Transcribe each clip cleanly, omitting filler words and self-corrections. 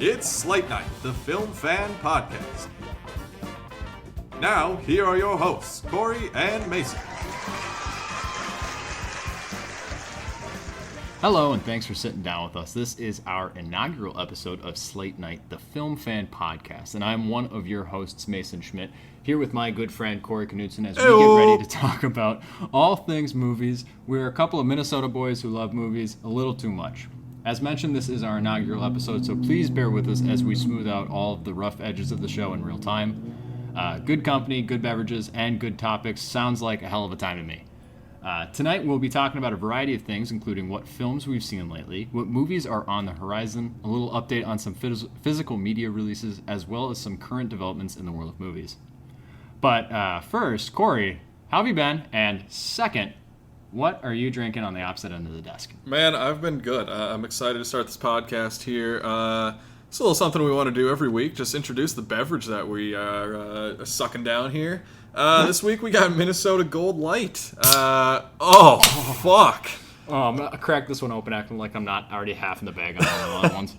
It's Slate Night, the Film Fan Podcast. Now, here are your hosts, Corey and Mason. Hello, and thanks for sitting down with us. This is our inaugural episode of Slate Night, the Film Fan Podcast, and I'm one of your hosts, Mason Schmidt, here with my good friend Corey Knudsen as we get ready to talk about all things movies. We're a couple of Minnesota boys who love movies a little too much. As mentioned, this is our inaugural episode, so please bear with us as we smooth out all of the rough edges of the show in real time. Good company, good beverages, and good topics. Sounds like a hell of a time to me. Tonight we'll be talking about a variety of things, including what films we've seen lately, what movies are on the horizon, a little update on some physical media releases, as well as some current developments in the world of movies. But first, Corey, how have you been? And second, what are you drinking on the opposite end of the desk? Man, I've been good. I'm excited to start this podcast here. It's a little something we want to do every week, just introduce the beverage that we are sucking down here. This week we got Minnesota Gold Light. Fuck. Oh, I'm going to crack this one open acting like I'm not already half in the bag on all the other ones.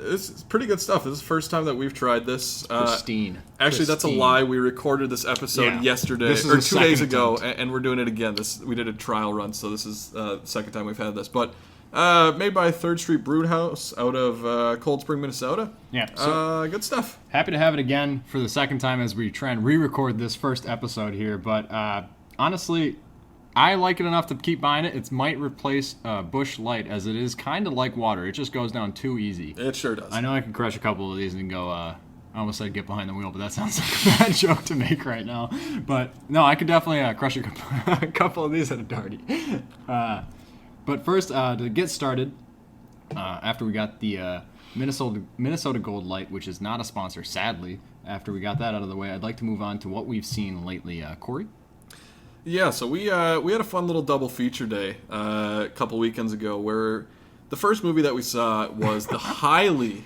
It's pretty good stuff. This is the first time that we've tried this. Pristine. Actually, that's a lie. We recorded this episode yesterday, or 2 days ago, and we're doing it again. We did a trial run, so this is the second time we've had this. But made by 3rd Street Brewhouse out of Cold Spring, Minnesota. Yeah. So good stuff. Happy to have it again for the second time as we try and re-record this first episode here. But honestly, I like it enough to keep buying it. It might replace Busch Light, as it is kind of like water. It just goes down too easy. It sure does. I know I can crush a couple of these and go, I almost said get behind the wheel, but that sounds like a bad joke to make right now. But no, I could definitely crush a couple of these at a darty. But first, to get started, after we got the Minnesota Gold Light, which is not a sponsor, sadly, after we got that out of the way, I'd like to move on to what we've seen lately. Corey? Yeah, so we had a fun little double feature day a couple weekends ago where the first movie that we saw was the highly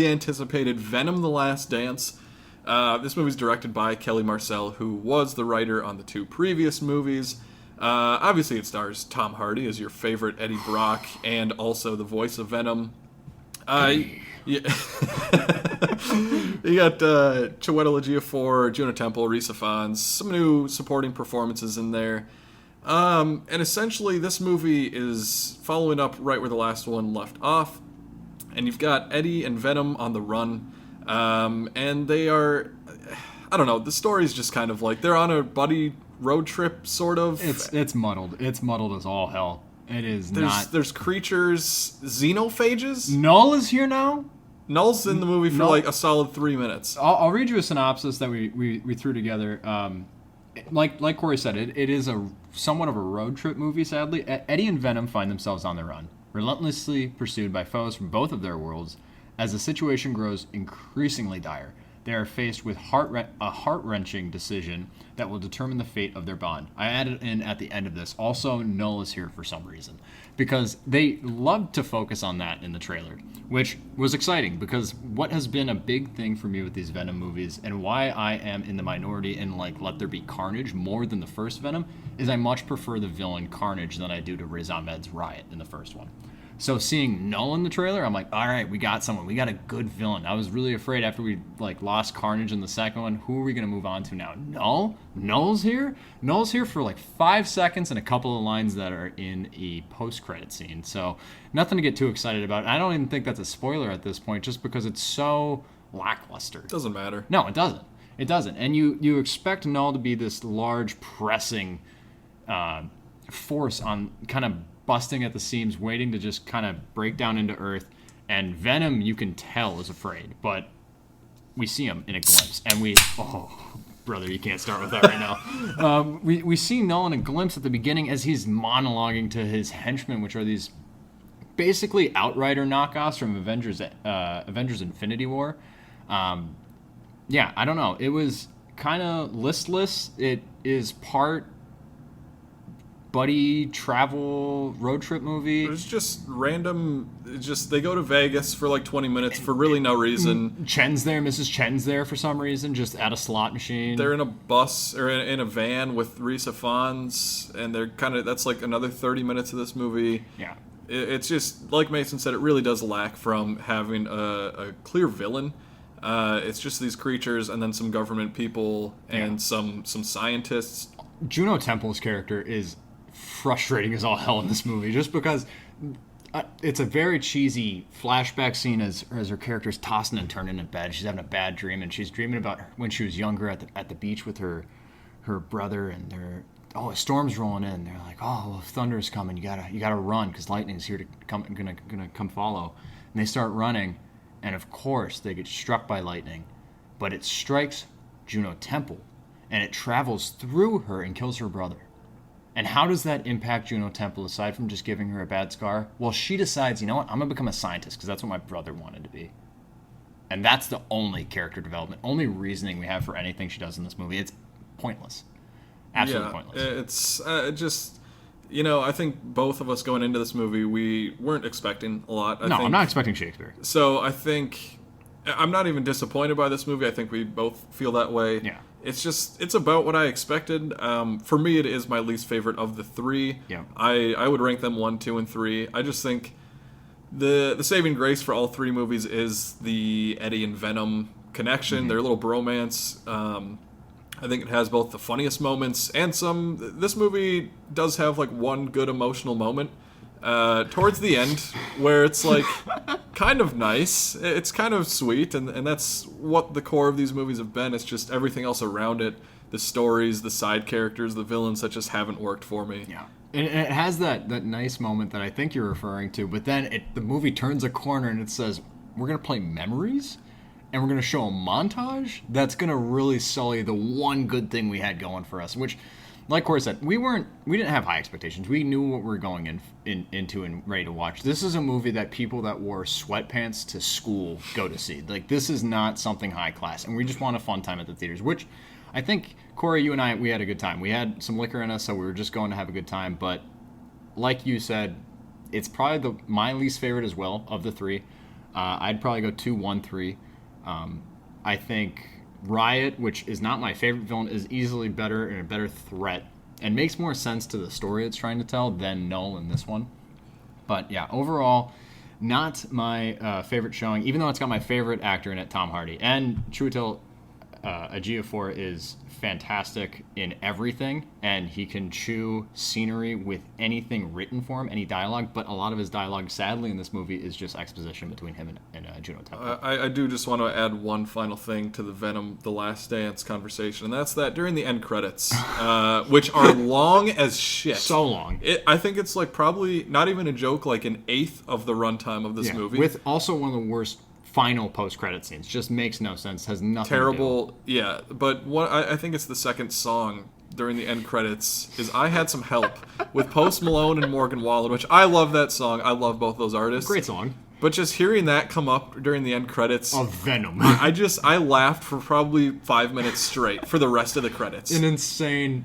anticipated Venom: The Last Dance. This movie's directed by Kelly Marcel, who was the writer on the 2 previous movies. Obviously, it stars Tom Hardy as your favorite Eddie Brock and also the voice of Venom. You got Chiwetel Ejiofor, Juno Temple, Risa Fons, some new supporting performances in there. And essentially, this movie is following up right where the last one left off. And you've got Eddie and Venom on the run. And they are, I don't know, the story's just kind of like they're on a buddy road trip, sort of. It's muddled. It's muddled as all hell. It is not. There's creatures, xenophages. Null is here now. Null's in the movie for like a solid 3 minutes. I'll read you a synopsis that we threw together. Like Corey said, it is a somewhat of a road trip movie. Sadly, Eddie and Venom find themselves on the run, relentlessly pursued by foes from both of their worlds. As the situation grows increasingly dire, they are faced with a heart-wrenching decision that will determine the fate of their bond. I added in at the end of this, also Null is here for some reason, because they loved to focus on that in the trailer, which was exciting, because what has been a big thing for me with these Venom movies, and why I am in the minority in Let There Be Carnage more than the first Venom, is I much prefer the villain Carnage than I do to Riz Ahmed's Riot in the first one. So seeing Null in the trailer, I'm like, all right, we got someone. We got a good villain. I was really afraid after we lost Carnage in the second one. Who are we going to move on to now? Null? Null's here? Null's here for 5 seconds and a couple of lines that are in a post-credit scene. So nothing to get too excited about. I don't even think that's a spoiler at this point, just because it's so lackluster. Doesn't matter. No, it doesn't. It doesn't. And you expect Null to be this large, pressing force on kind of busting at the seams, waiting to just kind of break down into earth. And Venom, you can tell, is afraid, but we see him in a glimpse, and brother, you can't start with that right now. We see Null in a glimpse at the beginning as he's monologuing to his henchmen, which are these basically Outrider knockoffs from Avengers Infinity War. I don't know. It was kind of listless. It is part buddy travel road trip movie. It's just random. They go to Vegas for 20 minutes for really no reason. Chen's there, Mrs. Chen's there for some reason, just at a slot machine. They're in a bus or in a van with Risa Fons, and they're that's another 30 minutes of this movie. Yeah. it's just, like Mason said, it really does lack from having a clear villain. It's just these creatures and then some government people and some scientists. Juno Temple's character is frustrating as all hell in this movie, just because it's a very cheesy flashback scene as her character's tossing and turning in bed. She's having a bad dream, and she's dreaming about when she was younger at the beach with her brother, and a storm's rolling in. They're like, oh, well, if thunder's coming, you gotta run because lightning's here to gonna come follow. And they start running, and of course they get struck by lightning, but it strikes Juno Temple, and it travels through her and kills her brother. And how does that impact Juno Temple aside from just giving her a bad scar? Well, she decides, you know what, I'm going to become a scientist because that's what my brother wanted to be. And that's the only character development, only reasoning we have for anything she does in this movie. It's pointless. Absolutely pointless. It's just, I think both of us going into this movie, we weren't expecting a lot. I'm not expecting Shakespeare. So I think I'm not even disappointed by this movie. I think we both feel that way. Yeah. It's about what I expected. For me, it is my least favorite of the three. Yeah. I would rank them 1, 2, and 3. I just think the saving grace for all three movies is the Eddie and Venom connection, their little bromance. I think it has both the funniest moments and this movie does have like one good emotional moment towards the end where it's like kind of nice. It's kind of sweet, and that's what the core of these movies have been. It's just everything else around it, the stories, the side characters, the villains that just haven't worked for me. Yeah. And it has that nice moment that I think you're referring to, but then the movie turns a corner and it says, we're going to play memories? And we're going to show a montage that's going to really sully the one good thing we had going for us. Which, like Corey said, we didn't have high expectations. We knew what we were going into and ready to watch. This is a movie that people that wore sweatpants to school go to see. Like, this is not something high class, and we just want a fun time at the theaters. Which, I think, Corey, you and I, we had a good time. We had some liquor in us, so we were just going to have a good time. But, like you said, it's probably my least favorite as well of the three. I'd probably go 2, 1, 3. I think Riot, which is not my favorite villain, is easily better and a better threat and makes more sense to the story it's trying to tell than Null in this one. But yeah, overall, not my favorite showing, even though it's got my favorite actor in it, Tom Hardy. And Chiwetel Ejiofor is fantastic in everything, and he can chew scenery with anything written for him, any dialogue, but a lot of his dialogue, sadly, in this movie is just exposition between him and Juno Temple. I do just want to add one final thing to the Venom The Last Dance conversation, and that's that during the end credits, which are long as shit. So long. I think it's like probably, not even a joke, like an eighth of the runtime of this movie. With also one of the worst final post-credit scenes. Just makes no sense. Has nothing terrible to do. Yeah, but what I think it's the second song during the end credits is I Had Some Help with Post Malone and Morgan Wallen, which I love that song. I love both those artists. Great song. But just hearing that come up during the end credits of Venom, I laughed for probably 5 minutes straight for the rest of the credits. An insane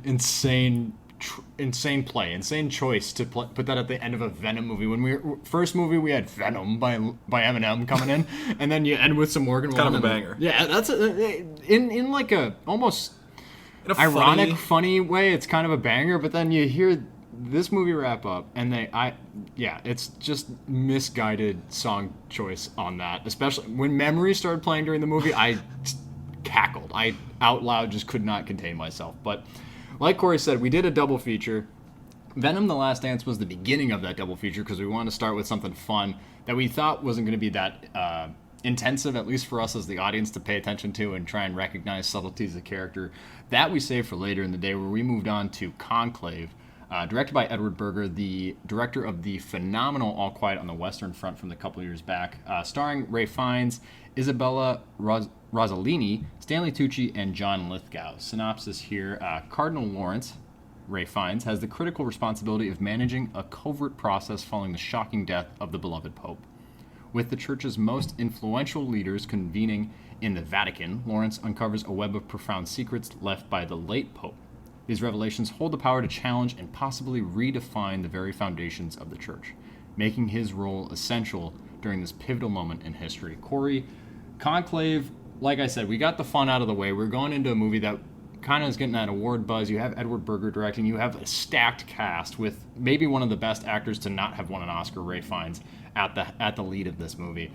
choice to put that at the end of a Venom movie. When first movie we had Venom by Eminem coming in, and then you end with some Morgan Wallen. Kind of a banger. Yeah, that's in like a almost ironic, funny way. It's kind of a banger, but then you hear this movie wrap up, and it's just misguided song choice on that. Especially when Memory started playing during the movie, I cackled. I out loud just could not contain myself, but. Like Corey said, we did a double feature. Venom The Last Dance was the beginning of that double feature because we wanted to start with something fun that we thought wasn't going to be that intensive, at least for us as the audience, to pay attention to and try and recognize subtleties of character. That we saved for later in the day, where we moved on to Conclave, directed by Edward Berger, the director of the phenomenal All Quiet on the Western Front from a couple years back, starring Ralph Fiennes, Isabella Rossellini, Stanley Tucci, and John Lithgow. Synopsis here. Cardinal Lawrence, Ralph Fiennes, has the critical responsibility of managing a covert process following the shocking death of the beloved Pope. With the Church's most influential leaders convening in the Vatican, Lawrence uncovers a web of profound secrets left by the late Pope. These revelations hold the power to challenge and possibly redefine the very foundations of the Church, making his role essential during this pivotal moment in history. Corey, Conclave, like I said, we got the fun out of the way. We're going into a movie that kind of is getting that award buzz. You have Edward Berger directing. You have a stacked cast with maybe one of the best actors to not have won an Oscar, Ralph Fiennes, at the lead of this movie.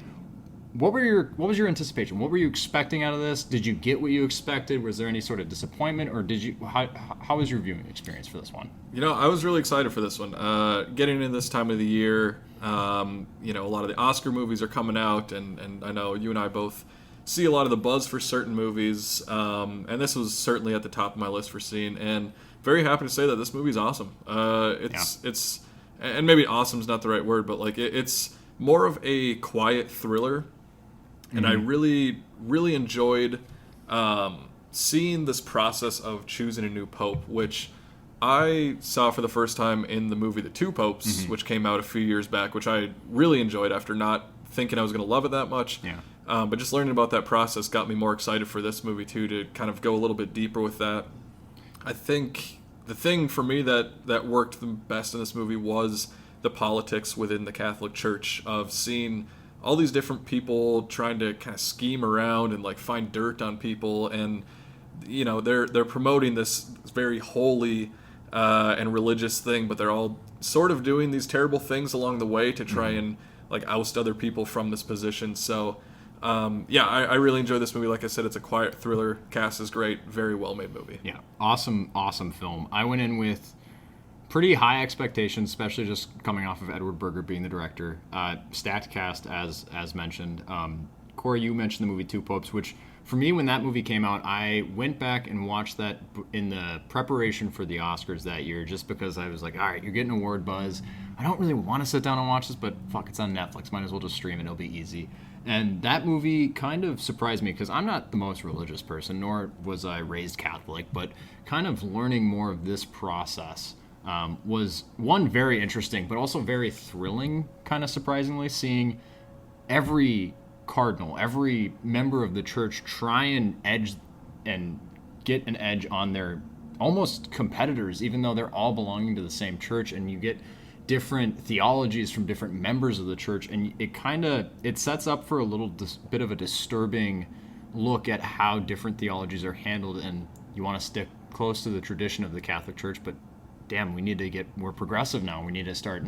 What was your anticipation? What were you expecting out of this? Did you get what you expected? Was there any sort of disappointment, or how was your viewing experience for this one? I was really excited for this one. Getting in this time of the year, a lot of the Oscar movies are coming out, and I know you and I both see a lot of the buzz for certain movies, and this was certainly at the top of my list for seeing, and very happy to say that this movie's awesome. It's and maybe awesome's not the right word, but like it's more of a quiet thriller, and I really, really enjoyed seeing this process of choosing a new pope, which I saw for the first time in the movie The Two Popes, which came out a few years back, which I really enjoyed after not thinking I was going to love it that much. Yeah. But just learning about that process got me more excited for this movie, too, to kind of go a little bit deeper with that. I think the thing for me that worked the best in this movie was the politics within the Catholic Church, of seeing all these different people trying to kind of scheme around and like find dirt on people, and they're promoting this very holy and religious thing, but they're all sort of doing these terrible things along the way to try and like oust other people from this position. So I really enjoyed this movie. Like I said, it's a quiet thriller. Cast is great. Very well made movie. Yeah, awesome film. I went in with pretty high expectations, especially just coming off of Edward Berger being the director. Stacked cast, as mentioned. Corey, you mentioned the movie Two Popes, which for me, when that movie came out, I went back and watched that in the preparation for the Oscars that year, just because I was like, all right, you're getting award buzz. I don't really want to sit down and watch this, but fuck, it's on Netflix. Might as well just stream it. It'll be easy. And that movie kind of surprised me, because I'm not the most religious person, nor was I raised Catholic, but kind of learning more of this process was, one, very interesting, but also very thrilling, kind of surprisingly, seeing every cardinal, every member of the church try and get an edge on their almost competitors, even though they're all belonging to the same church, and you get different theologies from different members of the church, and it sets up for a little bit of a disturbing look at how different theologies are handled, and you want to stick close to the tradition of the Catholic Church, but damn, we need to get more progressive now. We need to start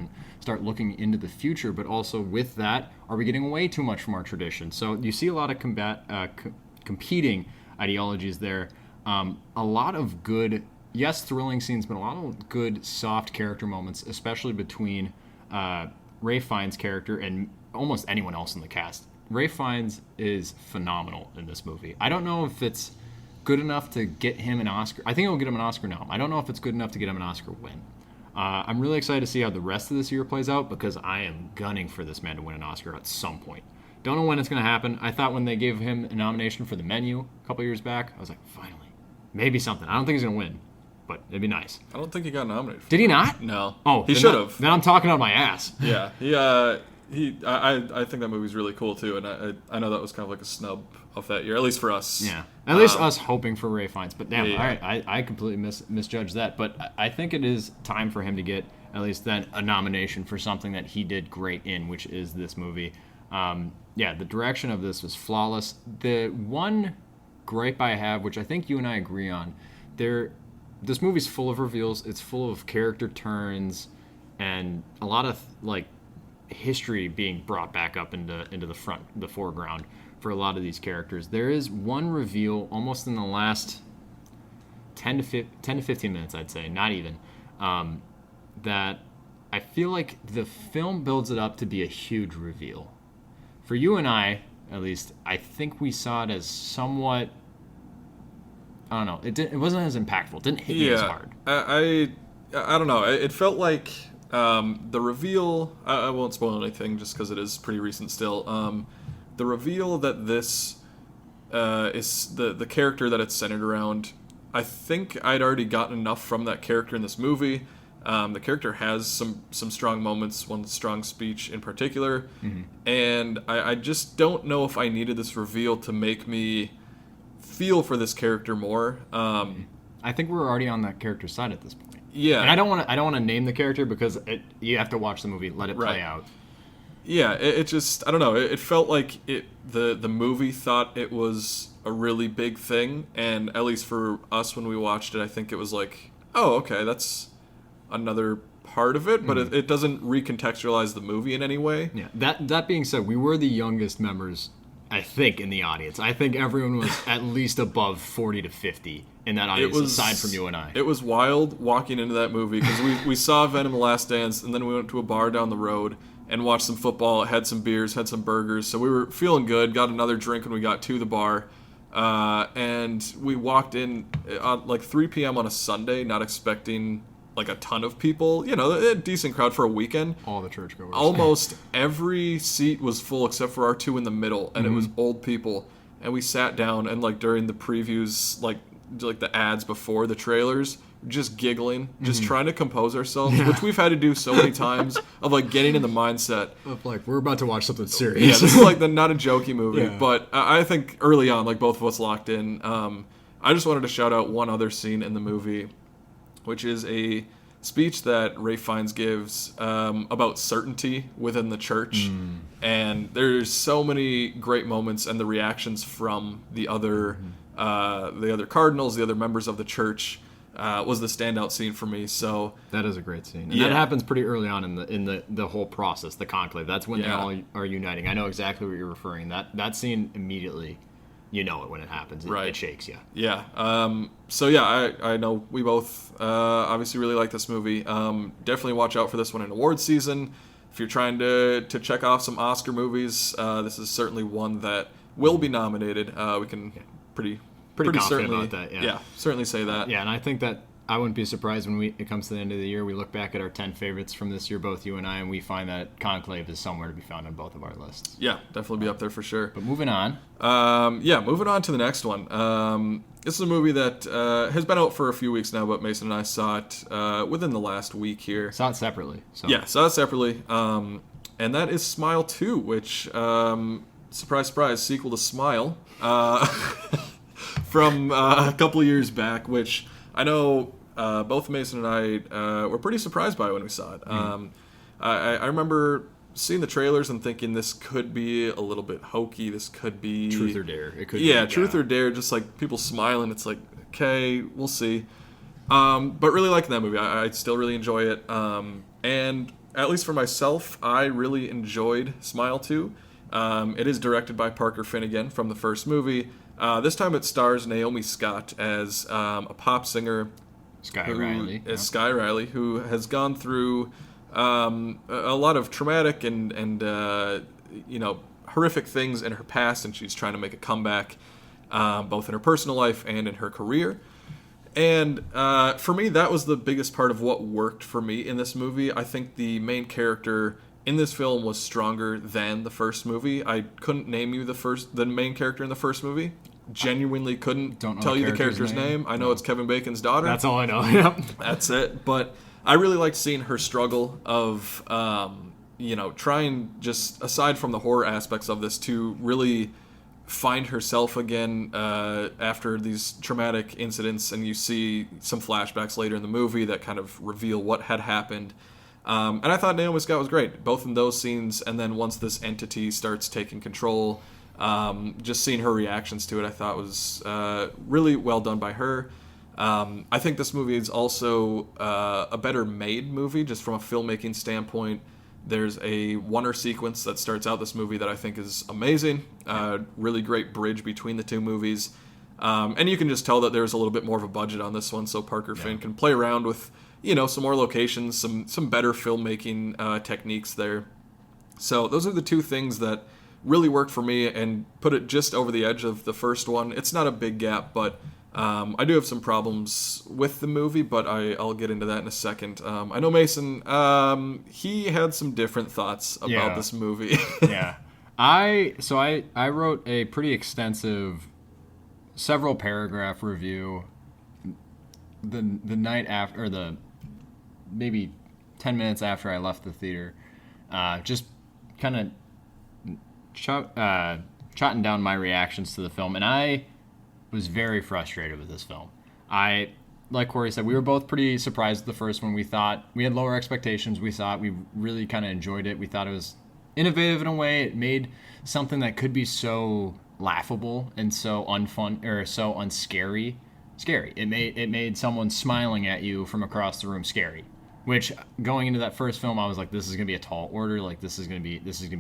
looking into the future, but also with that, are we getting away too much from our tradition? So you see a lot of competing ideologies there. A lot of good, yes, thrilling scenes, but a lot of good, soft character moments, especially between Ralph Fiennes' character and almost anyone else in the cast. Ralph Fiennes is phenomenal in this movie. I don't know if it's good enough to get him an Oscar. I think it'll get him an Oscar now. I don't know if it's good enough to get him an Oscar win. I'm really excited to see how the rest of this year plays out, because I am gunning for this man to win an Oscar at some point. Don't know when it's going to happen. I thought when they gave him a nomination for The Menu a couple years back, I was like, finally, maybe something. I don't think he's going to win, but it'd be nice. I don't think he got nominated. Did he not? No. Oh, he should have. Then I'm talking out my ass. Yeah. I think that movie's really cool too, and I know that was kind of like a snub of that year, at least for us. Yeah, at least us hoping for Ralph Fiennes. But damn, yeah. All right, I completely misjudged that. But I think it is time for him to get at least then a nomination for something that he did great in, which is this movie. The direction of this was flawless. The one gripe I have, which I think you and I agree on, this movie's full of reveals. It's full of character turns and a lot of like history being brought back up into the foreground for a lot of these characters. There is one reveal almost in the last 10 to 15 minutes, I'd say, not even, that I feel like the film builds it up to be a huge reveal. For you and I, at least, I think we saw it as somewhat, I don't know, it wasn't as impactful. It didn't hit me as hard. I don't know. It felt like the reveal, I won't spoil anything just because it is pretty recent still. The reveal that this is the character that it's centered around, I think I'd already gotten enough from that character in this movie. The character has some strong moments, one strong speech in particular, and I just don't know if I needed this reveal to make me feel for this character more. I think we're already on that character's side at this point. Yeah, and I don't want to name the character because you have to watch the movie, let it play out. Yeah, it just, I don't know. It felt like the movie thought it was a really big thing, and at least for us when we watched it, I think it was like, oh, okay, that's another part of it, but it doesn't recontextualize the movie in any way. Yeah. That being said, we were the youngest members, I think, in the audience. I think everyone was at least above 40 to 50 in that audience, aside from you and I. It was wild walking into that movie because we saw Venom: The Last Dance, and then we went to a bar down the road and watched some football, had some beers, had some burgers. So we were feeling good, got another drink when we got to the bar. And we walked in at like 3 p.m. on a Sunday, not expecting like a ton of people. You know, a decent crowd for a weekend. All the churchgoers. Almost every seat was full except for our two in the middle, and it was old people. And we sat down, and like during the previews, like the ads before the trailers, just giggling, just trying to compose ourselves, which we've had to do so many times, of like getting in the mindset of like, we're about to watch something serious. Yeah, this is like not a jokey movie, but I think early on, like both of us locked in. I just wanted to shout out one other scene in the movie, which is a speech that Ralph Fiennes gives about certainty within the church. And there's so many great moments, and the reactions from the other cardinals, the other members of the church, was the standout scene for me. So that is a great scene, and that happens pretty early on in the whole process, the conclave. That's when they all are uniting. I know exactly what you're referring. That scene immediately, you know it when it happens. It shakes you. Yeah. So yeah, I know we both obviously really like this movie. Definitely watch out for this one in awards season. If you're trying to check off some Oscar movies, this is certainly one that will be nominated. We can pretty confident certainly about that. Yeah, certainly say that. Yeah, and I think that I wouldn't be surprised when it comes to the end of the year, we look back at our 10 favorites from this year, both you and I, and we find that Conclave is somewhere to be found on both of our lists. Yeah, definitely be up there for sure. But moving on. Moving on to the next one. This is a movie that has been out for a few weeks now, but Mason and I saw it within the last week here. Saw it separately. Yeah, saw it separately. And that is Smile 2, which, surprise, surprise, sequel to Smile. From a couple of years back, which I know both Mason and I were pretty surprised by when we saw it. I remember seeing the trailers and thinking this could be a little bit hokey. This could be Truth or Dare. It could be Truth or Dare. Just like people smiling. It's like, okay, we'll see. But really liking that movie. I still really enjoy it. And at least for myself, I really enjoyed Smile 2. It is directed by Parker Finnegan from the first movie. This time it stars Naomi Scott as a pop singer. Sky Riley, who has gone through a lot of traumatic and horrific things in her past, and she's trying to make a comeback, both in her personal life and in her career. And for me, that was the biggest part of what worked for me in this movie. I think the main character in this film was stronger than the first movie. I couldn't name you the main character in the first movie. Genuinely couldn't tell you the character's name. I know it's Kevin Bacon's daughter. That's all I know. Yep. That's it. But I really liked seeing her struggle of, trying, just aside from the horror aspects of this, to really find herself again after these traumatic incidents. And you see some flashbacks later in the movie that kind of reveal what had happened. And I thought Naomi Scott was great, both in those scenes, and then once this entity starts taking control, just seeing her reactions to it, I thought was really well done by her. I think this movie is also a better made movie, just from a filmmaking standpoint. There's a wonder sequence that starts out this movie that I think is amazing. Really great bridge between the two movies. And you can just tell that there's a little bit more of a budget on this one, so Parker Finn can play around with some more locations, some better filmmaking techniques there. So those are the two things that really worked for me and put it just over the edge of the first one. It's not a big gap, but I do have some problems with the movie, but I'll get into that in a second. I know Mason, he had some different thoughts about this movie. Yeah. I wrote a pretty extensive, several paragraph review the night after, or maybe 10 minutes after I left the theater, just kind of jotting down my reactions to the film, and I was very frustrated with this film. Like Corey said, we were both pretty surprised with the first one. We thought we had lower expectations. We thought we really kind of enjoyed it. We thought it was innovative in a way. It made something that could be so laughable and so unfun or so unscary scary. It made someone smiling at you from across the room scary. Which, going into that first film, I was like, this is gonna be a tall order. Like, this is gonna be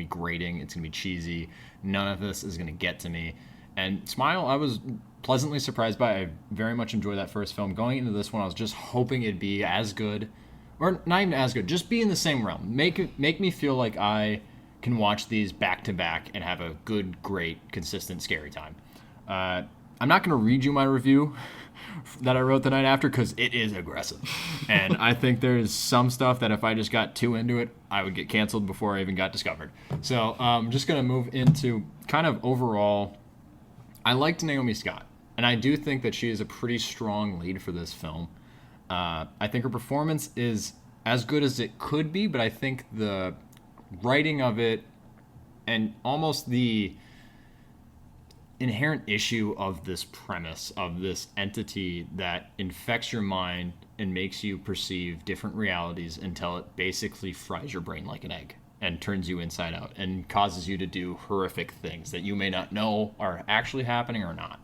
grating. It's gonna be cheesy. None of this is gonna get to me. And Smile, I was pleasantly surprised by. I very much enjoyed that first film. Going into this one, I was just hoping it'd be as good, or not even as good. Just be in the same realm. Make me feel like I can watch these back to back and have a good, great, consistent scary time. I'm not gonna read you my review that I wrote the night after because it is aggressive. And I think there's some stuff that if I just got too into it, I would get canceled before I even got discovered. So I'm just going to move into kind of overall. I liked Naomi Scott, and I do think that she is a pretty strong lead for this film. I think her performance is as good as it could be, but I think the writing of it and almost the inherent issue of this premise of this entity that infects your mind and makes you perceive different realities until it basically fries your brain like an egg and turns you inside out and causes you to do horrific things that you may not know are actually happening or not.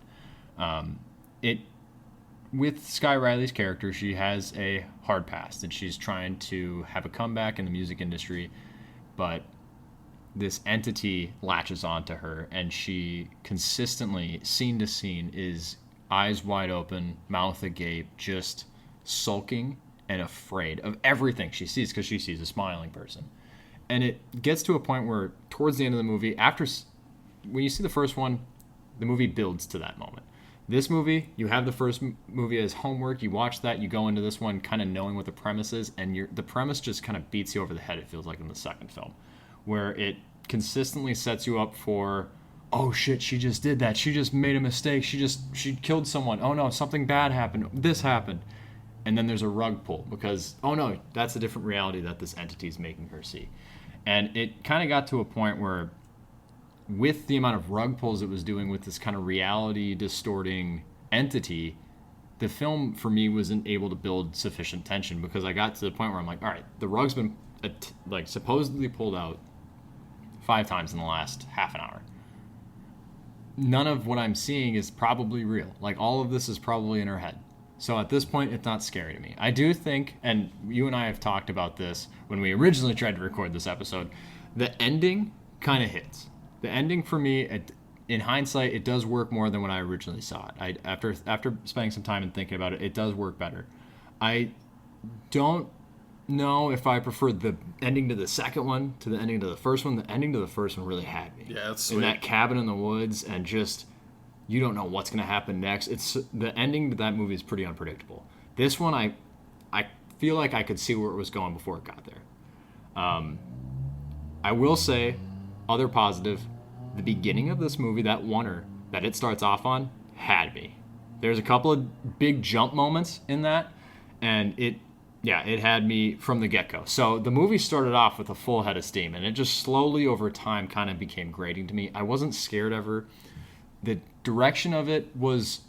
With Sky Riley's character, she has a hard past and she's trying to have a comeback in the music industry, but this entity latches onto her, and she consistently, scene to scene, is eyes wide open, mouth agape, just sulking and afraid of everything she sees because she sees a smiling person. And it gets to a point where, towards the end of the movie, when you see the first one, the movie builds to that moment. This movie, you have the first movie as homework, you watch that, you go into this one kind of knowing what the premise is, and the premise just kind of beats you over the head, it feels like, in the second film, where it consistently sets you up for, oh shit, she just did that. She just made a mistake. She killed someone. Oh no, something bad happened. This happened. And then there's a rug pull because, oh no, that's a different reality that this entity is making her see. And it kind of got to a point where, with the amount of rug pulls it was doing with this kind of reality distorting entity, the film for me wasn't able to build sufficient tension because I got to the point where I'm like, all right, the rug's been supposedly pulled out 5 times in the last half an hour. None of what I'm seeing is probably real. Like, all of this is probably in her head. So at this point, it's not scary to me. I do think, and you and I have talked about this when we originally tried to record this episode, the ending kind of hits. The ending for me, in hindsight, it does work more than when I originally saw it. After spending some time and thinking about it, it does work better. I don't know if I prefer the ending to the second one to the ending to the first one. The ending to the first one really had me. Yeah, that's sweet. In that cabin in the woods, and just, you don't know what's going to happen next. The ending to that movie is pretty unpredictable. This one, I feel like I could see where it was going before it got there. I will say, other positive, the beginning of this movie, that oneer that it starts off on, had me. There's a couple of big jump moments in that, and it had me from the get-go. So the movie started off with a full head of steam, and it just slowly over time kind of became grating to me. I wasn't scared of her. The direction of it was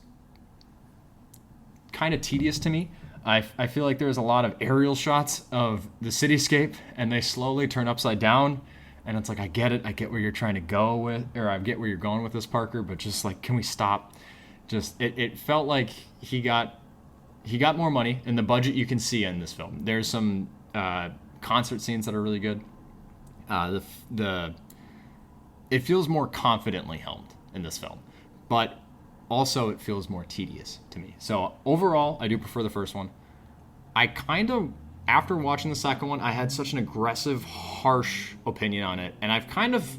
kind of tedious to me. I feel like there's a lot of aerial shots of the cityscape, and they slowly turn upside down, and it's like, I get it. I get where you're trying to go with, or I get where you're going with this, Parker, but just like, can we stop? Just, it felt like he got more money, and the budget you can see in this film. There's some concert scenes that are really good. It feels more confidently helmed in this film, but also it feels more tedious to me. So overall, I do prefer the first one. I kind of, after watching the second one, I had such an aggressive, harsh opinion on it, and it's kind of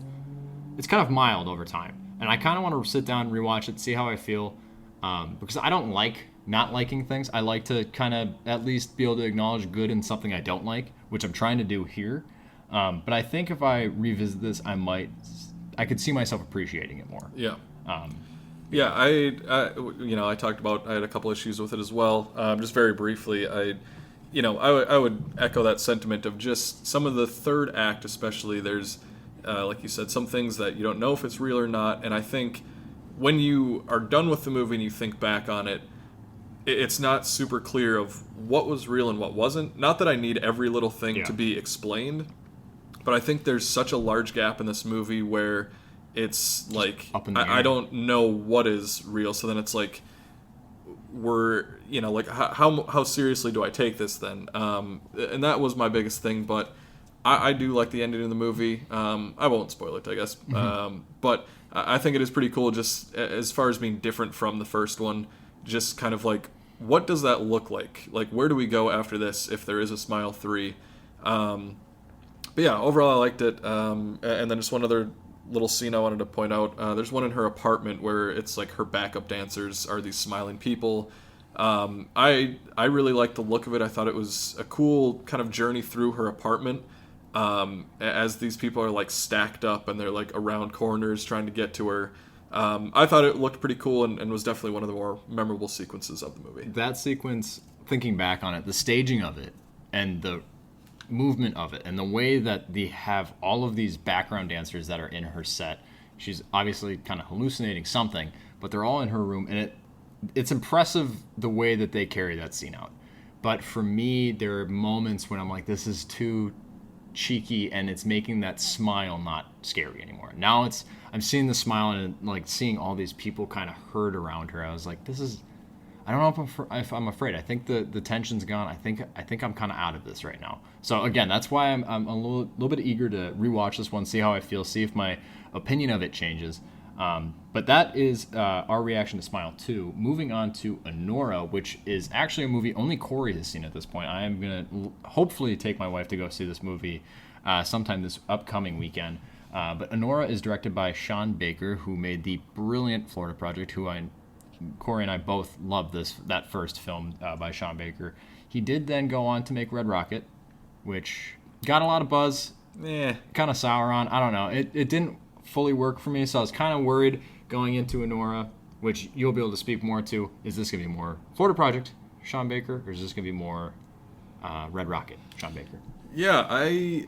mild over time. And I kind of want to sit down and rewatch it, see how I feel, because I don't like not liking things. I like to kind of at least be able to acknowledge good in something I don't like, which I'm trying to do here. But I think if I revisit this, I could see myself appreciating it more. Yeah. I talked about, I had a couple issues with it as well. Just very briefly, I would echo that sentiment of just some of the third act, especially. There's, like you said, some things that you don't know if it's real or not. And I think when you are done with the movie and you think back on it, it's not super clear of what was real and what wasn't. Not that I need every little thing to be explained, but I think there's such a large gap in this movie where it's like up in the air. I don't know what is real. So then it's like like how seriously do I take this then? And that was my biggest thing. But I do like the ending of the movie. I won't spoil it, I guess. But I think it is pretty cool, just as far as being different from the first one. Just kind of like, what does that look like? Like, where do we go after this if there is a Smile 3? But yeah, overall I liked it. And then just one other little scene I wanted to point out. There's one in her apartment where it's like her backup dancers are these smiling people. I really liked the look of it. I thought it was a cool kind of journey through her apartment. As these people are like stacked up and they're like around corners trying to get to her. I thought it looked pretty cool and was definitely one of the more memorable sequences of the movie. That sequence, thinking back on it, the staging of it and the movement of it and the way that they have all of these background dancers that are in her set. She's obviously kind of hallucinating something, but they're all in her room, and it's impressive the way that they carry that scene out. But for me, there are moments when I'm like, this is too cheeky, and it's making that smile not scary anymore. Now I'm seeing the smile and like seeing all these people kind of herd around her. I was like, I don't know if I'm afraid. I think the tension's gone. I think I'm kind of out of this right now. So again, that's why I'm a little bit eager to rewatch this one, see how I feel, see if my opinion of it changes. But that is our reaction to Smile 2. Moving on to Anora, which is actually a movie only Corey has seen at this point. I am going to hopefully take my wife to go see this movie sometime this upcoming weekend. But Anora is directed by Sean Baker, who made the brilliant Florida Project, Corey and I both loved that first film by Sean Baker. He did then go on to make Red Rocket, which got a lot of buzz. Kind of sour on. I don't know. It didn't fully work for me, so I was kind of worried going into Anora, which you'll be able to speak more to. Is this going to be more Florida Project, Sean Baker, or is this going to be more Red Rocket, Sean Baker? Yeah, I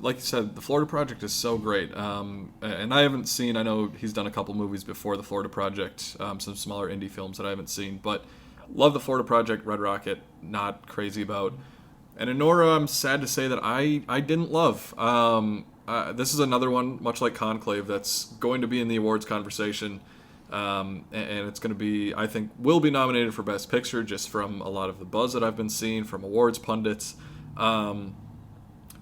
like you said, the Florida Project is so great. And I know he's done a couple movies before the Florida Project, some smaller indie films that I haven't seen, but love the Florida Project. Red Rocket, not crazy about. And Anora, I'm sad to say that I didn't love. This is another one, much like Conclave, that's going to be in the awards conversation. And it's going to be, I think, will be nominated for Best Picture just from a lot of the buzz that I've been seeing from awards pundits.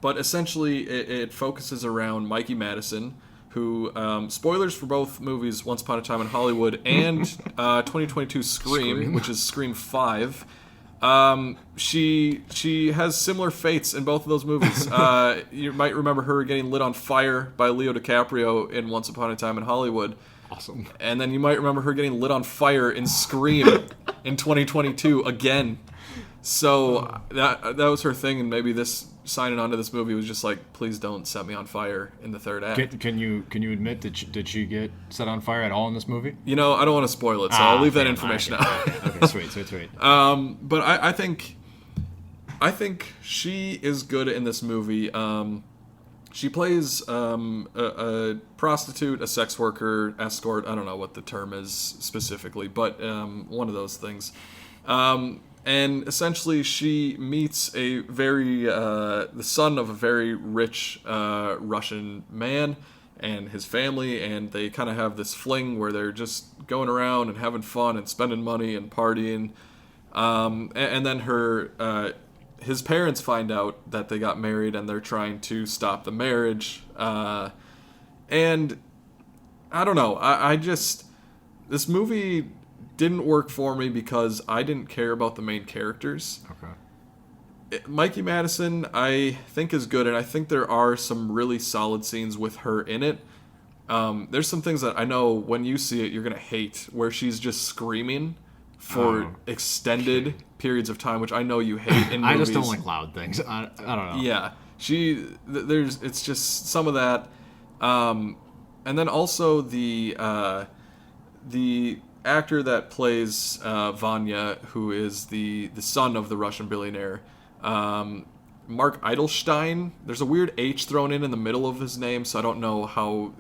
But essentially, it focuses around Mikey Madison, who, spoilers for both movies, Once Upon a Time in Hollywood and 2022 Scream, which is Scream 5. She has similar fates in both of those movies. You might remember her getting lit on fire by Leo DiCaprio in Once Upon a Time in Hollywood. Awesome. And then you might remember her getting lit on fire in Scream in 2022 again. So that was her thing, and maybe this signing on to this movie was just like, please don't set me on fire in the third act. Can you admit, did she get set on fire at all in this movie? I don't want to spoil it, so I'll leave that information out. Okay, sweet. But I think she is good in this movie. She plays a prostitute, a sex worker, escort. I don't know what the term is specifically, but one of those things. And essentially, she meets the son of a very rich Russian man and his family, and they kind of have this fling where they're just going around and having fun and spending money and partying. And then his parents find out that they got married, and they're trying to stop the marriage. And I don't know. This movie didn't work for me because I didn't care about the main characters. Okay. Mikey Madison, I think, is good, and I think there are some really solid scenes with her in it. There's some things that I know when you see it you're going to hate, where she's just screaming for extended periods of time, which I know you hate in movies. I just don't like loud things. I don't know. Yeah. It's just some of that. And then also the actor that plays Vanya, who is the son of the Russian billionaire, Mark Eidelstein. There's a weird H thrown in the middle of his name, so I don't know how.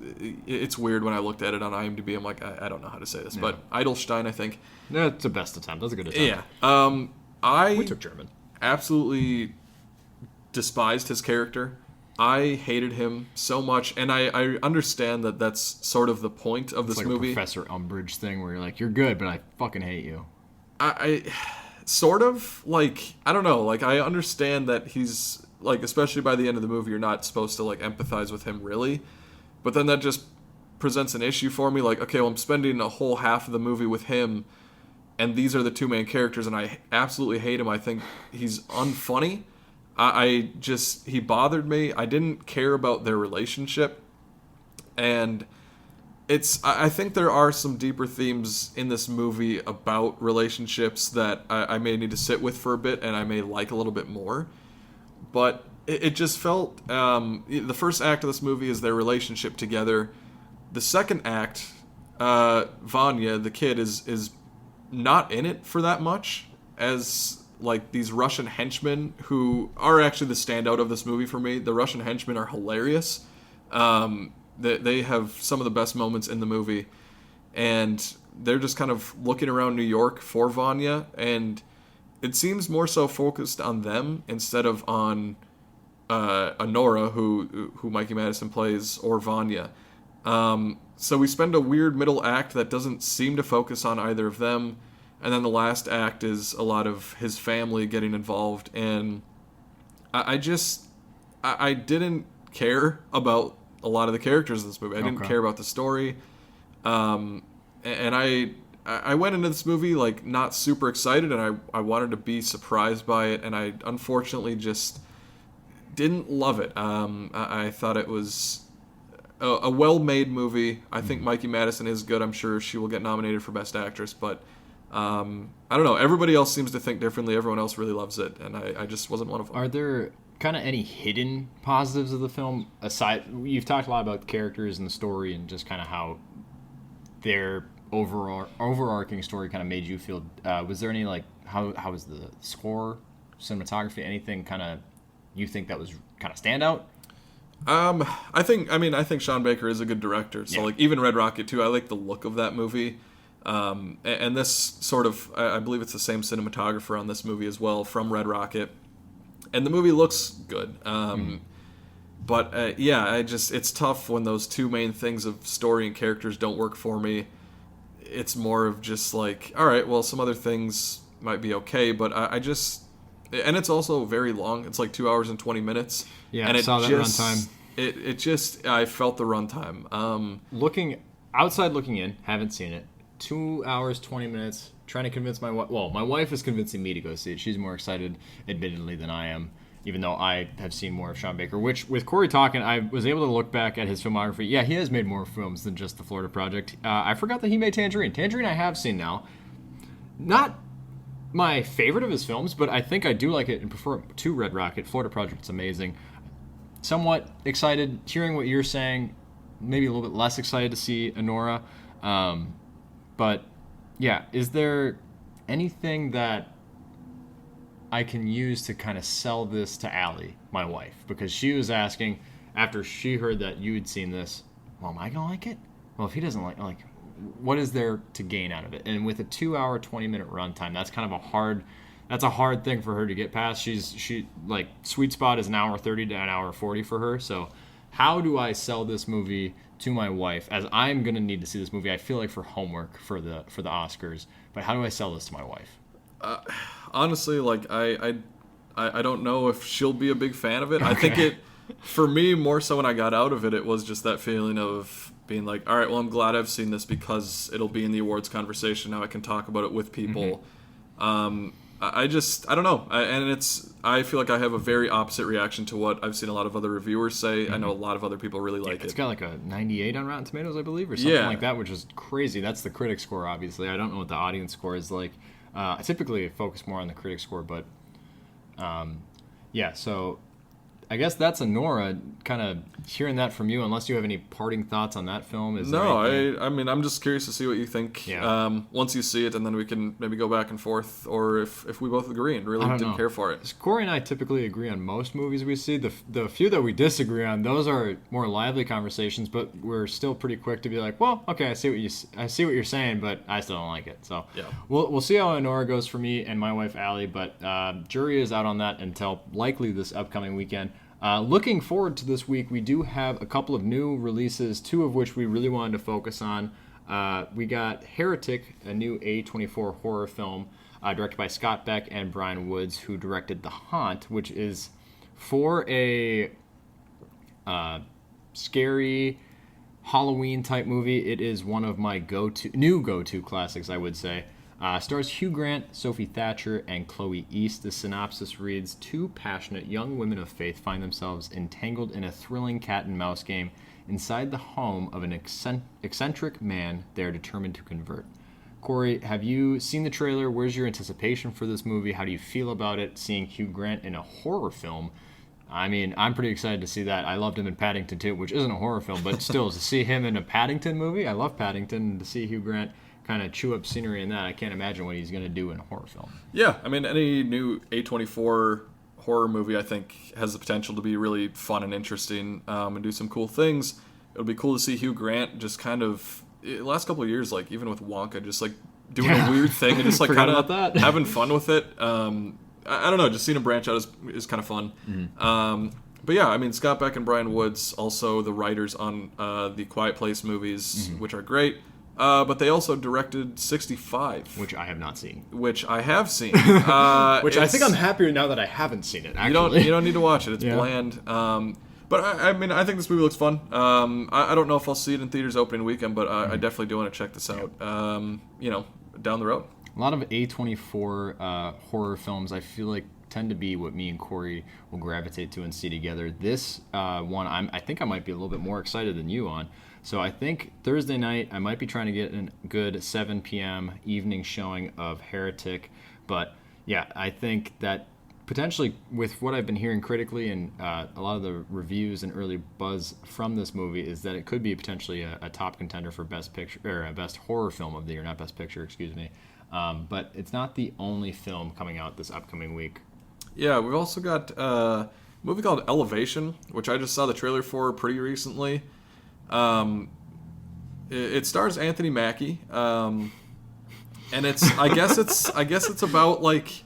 It's weird when I looked at it on IMDb. I'm like, I don't know how to say this, but Eidelstein, I think. That's the best attempt. That's a good attempt. Yeah. We took German. Absolutely despised his character. I hated him so much, and I understand that that's sort of the point of It's this like movie. a Professor Umbridge thing where you're like, you're good, but I fucking hate you. I sort of, like, I don't know, like, I understand that he's, like, especially by the end of the movie, you're not supposed to, like, empathize with him, really. But then that just presents an issue for me, like, okay, well, I'm spending a whole half of the movie with him, and these are the two main characters, and I absolutely hate him. I think he's unfunny. He bothered me. I didn't care about their relationship. And I think there are some deeper themes in this movie about relationships that I may need to sit with for a bit, and I may like a little bit more. But it just felt, the first act of this movie is their relationship together. The second act, Vanya, the kid, is not in it for that much, as like these Russian henchmen who are actually the standout of this movie for me. The Russian henchmen are hilarious. They have some of the best moments in the movie, and they're just kind of looking around New York for Vanya, and it seems more so focused on them instead of on Anora, who Mikey Madison plays, or Vanya. So we spend a weird middle act that doesn't seem to focus on either of them, and then the last act is a lot of his family getting involved, and I didn't care about a lot of the characters in this movie. I didn't care about the story, and I went into this movie like not super excited, and I wanted to be surprised by it, and I unfortunately just didn't love it. I thought it was a well-made movie. I think Mikey Madison is good. I'm sure she will get nominated for Best Actress, but I don't know. Everybody else seems to think differently. Everyone else really loves it, and I just wasn't one of them. Are there kind of any hidden positives of the film aside? You've talked a lot about the characters and the story and just kind of how their overarching story kind of made you feel. Was there any, like, how was the score, cinematography, anything kind of you think that was kind of standout? I think Sean Baker is a good director. So like even Red Rocket 2, I like the look of that movie. And this sort of, I believe it's the same cinematographer on this movie as well, from Red Rocket. And the movie looks good. But it's tough when those two main things of story and characters don't work for me. It's more of just like, all right, well, some other things might be okay, but and it's also very long. It's like 2 hours and 20 minutes. Yeah, and I saw that runtime. I felt the runtime. Looking in, haven't seen it. 2 hours, 20 minutes, trying to convince my wife. Well, my wife is convincing me to go see it. She's more excited, admittedly, than I am, even though I have seen more of Sean Baker, which, with Corey talking, I was able to look back at his filmography. Yeah, he has made more films than just The Florida Project. I forgot that he made Tangerine. Tangerine I have seen now. Not my favorite of his films, but I think I do like it and prefer it to Red Rocket. Florida Project's amazing. Somewhat excited hearing what you're saying. Maybe a little bit less excited to see Anora. But yeah, is there anything that I can use to kind of sell this to Allie, my wife? Because she was asking, after she heard that you had seen this, well, am I going to like it? Well, if he doesn't like, what is there to gain out of it? And with a 2 hour, 20-minute runtime, that's kind of a hard thing for her to get past. She sweet spot is an hour 30 to an hour 40 for her. So how do I sell this movie to my wife, as I'm going to need to see this movie, I feel like, for homework for the Oscars, but how do I sell this to my wife? Honestly, like, I don't know if she'll be a big fan of it. Okay. I think it, for me, more so when I got out of it, it was just that feeling of being like, all right, well, I'm glad I've seen this because it'll be in the awards conversation. Now I can talk about it with people. Mm-hmm. I don't know. I feel like I have a very opposite reaction to what I've seen a lot of other reviewers say. Mm-hmm. I know a lot of other people really like it. It's got like a 98 on Rotten Tomatoes, I believe, or something like that, which is crazy. That's the critic score, obviously. I don't know what the audience score is like. I typically focus more on the critic score, but so I guess that's Anora. Kind of hearing that from you, unless you have any parting thoughts on that film. I'm just curious to see what you think once you see it, and then we can maybe go back and forth, or if we both agree and really didn't care for it. Corey and I typically agree on most movies we see. The few that we disagree on, those are more lively conversations, but we're still pretty quick to be like, well, okay, I see what you're saying, but I still don't like it. So we'll see how Anora goes for me and my wife Allie, but jury is out on that until likely this upcoming weekend. Looking forward to this week, we do have a couple of new releases, two of which we really wanted to focus on. We got Heretic, a new A24 horror film directed by Scott Beck and Brian Woods, who directed The Haunt, which is for a scary Halloween-type movie. It is one of my new go-to classics, I would say. Stars Hugh Grant, Sophie Thatcher, and Chloe East. The synopsis reads, two passionate young women of faith find themselves entangled in a thrilling cat-and-mouse game inside the home of an eccentric man they are determined to convert. Corey, have you seen the trailer? Where's your anticipation for this movie? How do you feel about it, seeing Hugh Grant in a horror film? I mean, I'm pretty excited to see that. I loved him in Paddington 2, which isn't a horror film, but still, to see him in a Paddington movie, I love Paddington, and to see Hugh Grant kind of chew up scenery in that, I can't imagine what he's going to do in a horror film. Yeah, I mean, any new A24 horror movie, I think, has the potential to be really fun and interesting and do some cool things. It'll be cool to see Hugh Grant just kind of, last couple of years, like, even with Wonka, just, like, doing a weird thing and just, like, kind of having fun with it. I don't know, just seeing him branch out is kind of fun. Mm-hmm. But yeah, I mean, Scott Beck and Brian Woods, also the writers on the Quiet Place movies, which are great. But they also directed 65. Which I have not seen. Which I have seen. Which I think I'm happier now that I haven't seen it, actually. You don't need to watch it. It's bland. But I mean, I think this movie looks fun. I don't know if I'll see it in theaters opening weekend, but I definitely do want to check this out, down the road. A lot of A24 horror films, I feel like, tend to be what me and Corey will gravitate to and see together. This one, I think I might be a little bit more excited than you on. So I think Thursday night, I might be trying to get a good 7 p.m. evening showing of Heretic. But yeah, I think that potentially with what I've been hearing critically and a lot of the reviews and early buzz from this movie is that it could be potentially a top contender for Best Picture or Best Horror Film of the Year, not Best Picture, excuse me. But it's not the only film coming out this upcoming week. Yeah, we've also got a movie called Elevation, which I just saw the trailer for pretty recently. It stars Anthony Mackie, and I guess it's about like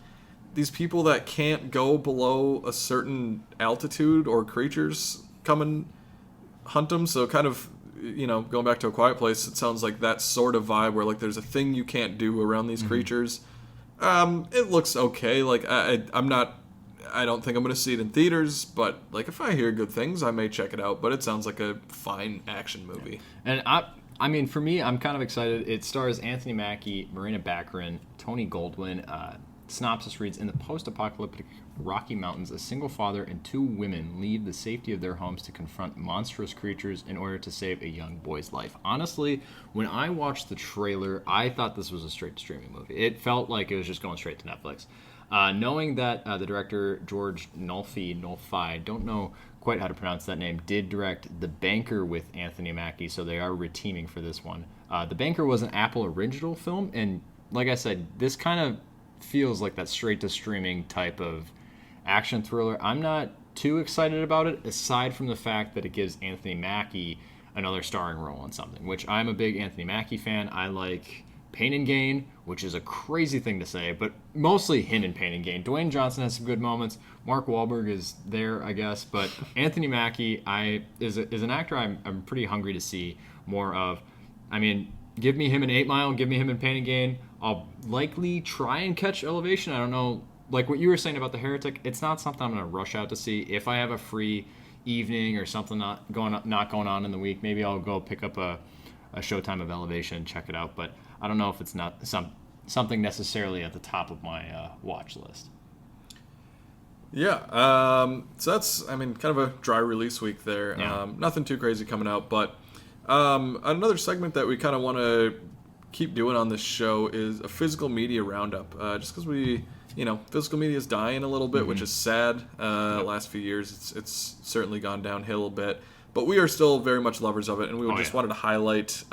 these people that can't go below a certain altitude or creatures come and hunt them. So kind of, going back to A Quiet Place, it sounds like that sort of vibe where like there's a thing you can't do around these creatures. It looks okay. Like I don't think I'm going to see it in theaters, but like if I hear good things, I may check it out. But it sounds like a fine action movie. And I mean, for me, I'm kind of excited. It stars Anthony Mackie, Marina Baccarin, Tony Goldwyn. Synopsis reads, in the post-apocalyptic Rocky Mountains, a single father and two women leave the safety of their homes to confront monstrous creatures in order to save a young boy's life. Honestly, when I watched the trailer, I thought this was a straight-to-streaming movie. It felt like it was just going straight to Netflix. Knowing that the director, George Nolfi, don't know quite how to pronounce that name, did direct The Banker with Anthony Mackie, so they are reteaming for this one. The Banker was an Apple original film, and like I said, this kind of feels like that straight-to-streaming type of action thriller. I'm not too excited about it, aside from the fact that it gives Anthony Mackie another starring role in something, which I'm a big Anthony Mackie fan. I like Pain and Gain, which is a crazy thing to say, but mostly him in Pain and Gain. Dwayne Johnson has some good moments. Mark Wahlberg is there, I guess, but Anthony Mackie is an actor I'm pretty hungry to see more of. I mean, give me him in 8 Mile, give me him in Pain and Gain. I'll likely try and catch Elevation. I don't know, like what you were saying about The Heretic, it's not something I'm going to rush out to see. If I have a free evening or something not going on in the week, maybe I'll go pick up a showtime of Elevation and check it out. But I don't know if it's not something necessarily at the top of my watch list. Yeah, so that's, I mean, kind of a dry release week there. Yeah. Nothing too crazy coming out, but another segment that we kind of want to keep doing on this show is a physical media roundup. Just because physical media is dying a little bit, which is sad. Last few years, it's certainly gone downhill a bit, but we are still very much lovers of it, and we wanted to highlight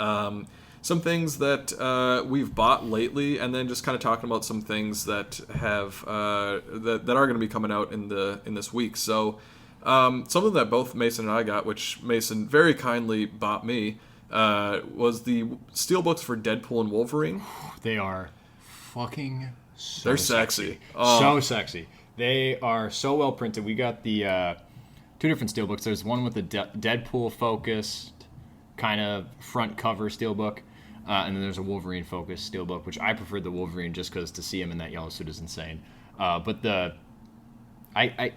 some things that we've bought lately, and then just kind of talking about some things that have that are going to be coming out in this week. So something that both Mason and I got, which Mason very kindly bought me, was the steelbooks for Deadpool and Wolverine. They are fucking They're sexy. So sexy. They are so well printed. We got the two different steelbooks. There's one with the Deadpool focused kind of front cover steelbook, and then there's a Wolverine focused steelbook, which I preferred the Wolverine just because to see him in that yellow suit is insane. But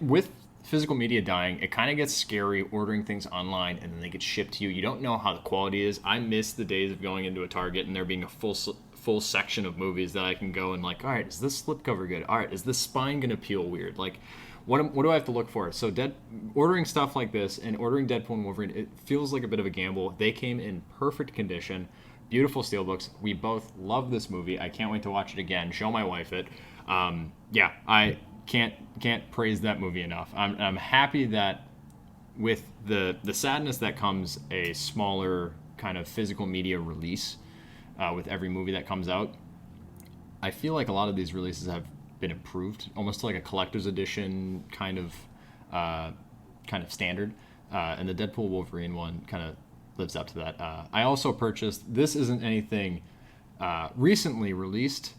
with physical media dying, it kind of gets scary ordering things online and then they get shipped to you. You don't know how the quality is. I miss the days of going into a Target and there being a full section of movies that I can go and like, all right, is this slipcover good? All right, is this spine gonna peel weird? Like, what do I have to look for? So ordering stuff like this and ordering Deadpool and Wolverine, it feels like a bit of a gamble. They came in perfect condition, beautiful steelbooks. We both love this movie. I can't wait to watch it again. Show my wife it. I can't praise that movie enough. I'm happy that with the sadness that comes a smaller kind of physical media release with every movie that comes out. I feel like a lot of these releases have been improved, almost like a collector's edition kind of standard. And the Deadpool Wolverine one kind of lives up to that. I also purchased, this isn't anything recently released,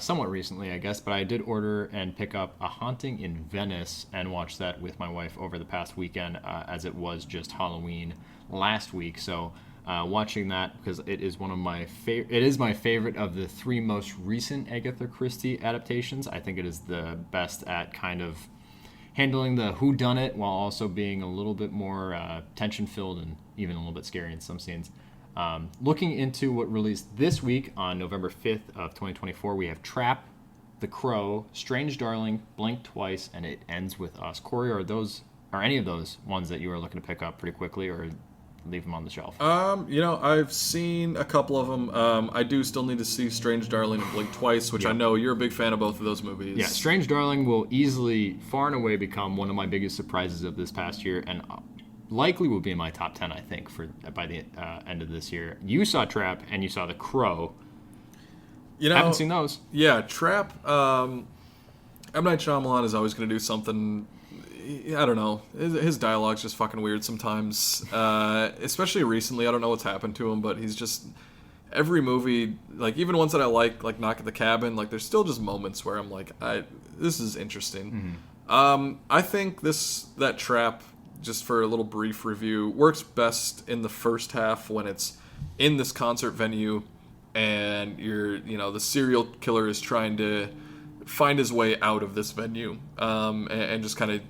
somewhat recently, I guess, but I did order and pick up A Haunting in Venice and watch that with my wife over the past weekend, as it was just Halloween last week. So watching that, because it is one of my it is my favorite of the three most recent Agatha Christie adaptations. I think it is the best at kind of handling the whodunit while also being a little bit more tension-filled and even a little bit scary in some scenes. Looking into what released this week on November 5th of 2024, we have Trap, The Crow, Strange Darling, Blink Twice, and It Ends With Us. Corey, are any of those ones that you are looking to pick up pretty quickly, or leave them on the shelf? I've seen a couple of them. I do still need to see Strange Darling and Blink Twice, which I know you're a big fan of both of those movies. Yeah, Strange Darling will easily, far and away, become one of my biggest surprises of this past year, and likely will be in my top 10, I think, by the end of this year. You saw Trap and you saw The Crow. Haven't seen those. Yeah, Trap. M. Night Shyamalan is always going to do something. I don't know. His dialogue's just fucking weird sometimes. Especially recently. I don't know what's happened to him, but he's just every movie, like even ones that I like Knock at the Cabin. Like there's still just moments where I'm like, this is interesting. Mm-hmm. I think that Trap, just for a little brief review, works best in the first half when it's in this concert venue and the serial killer is trying to find his way out of this venue, and just kind of,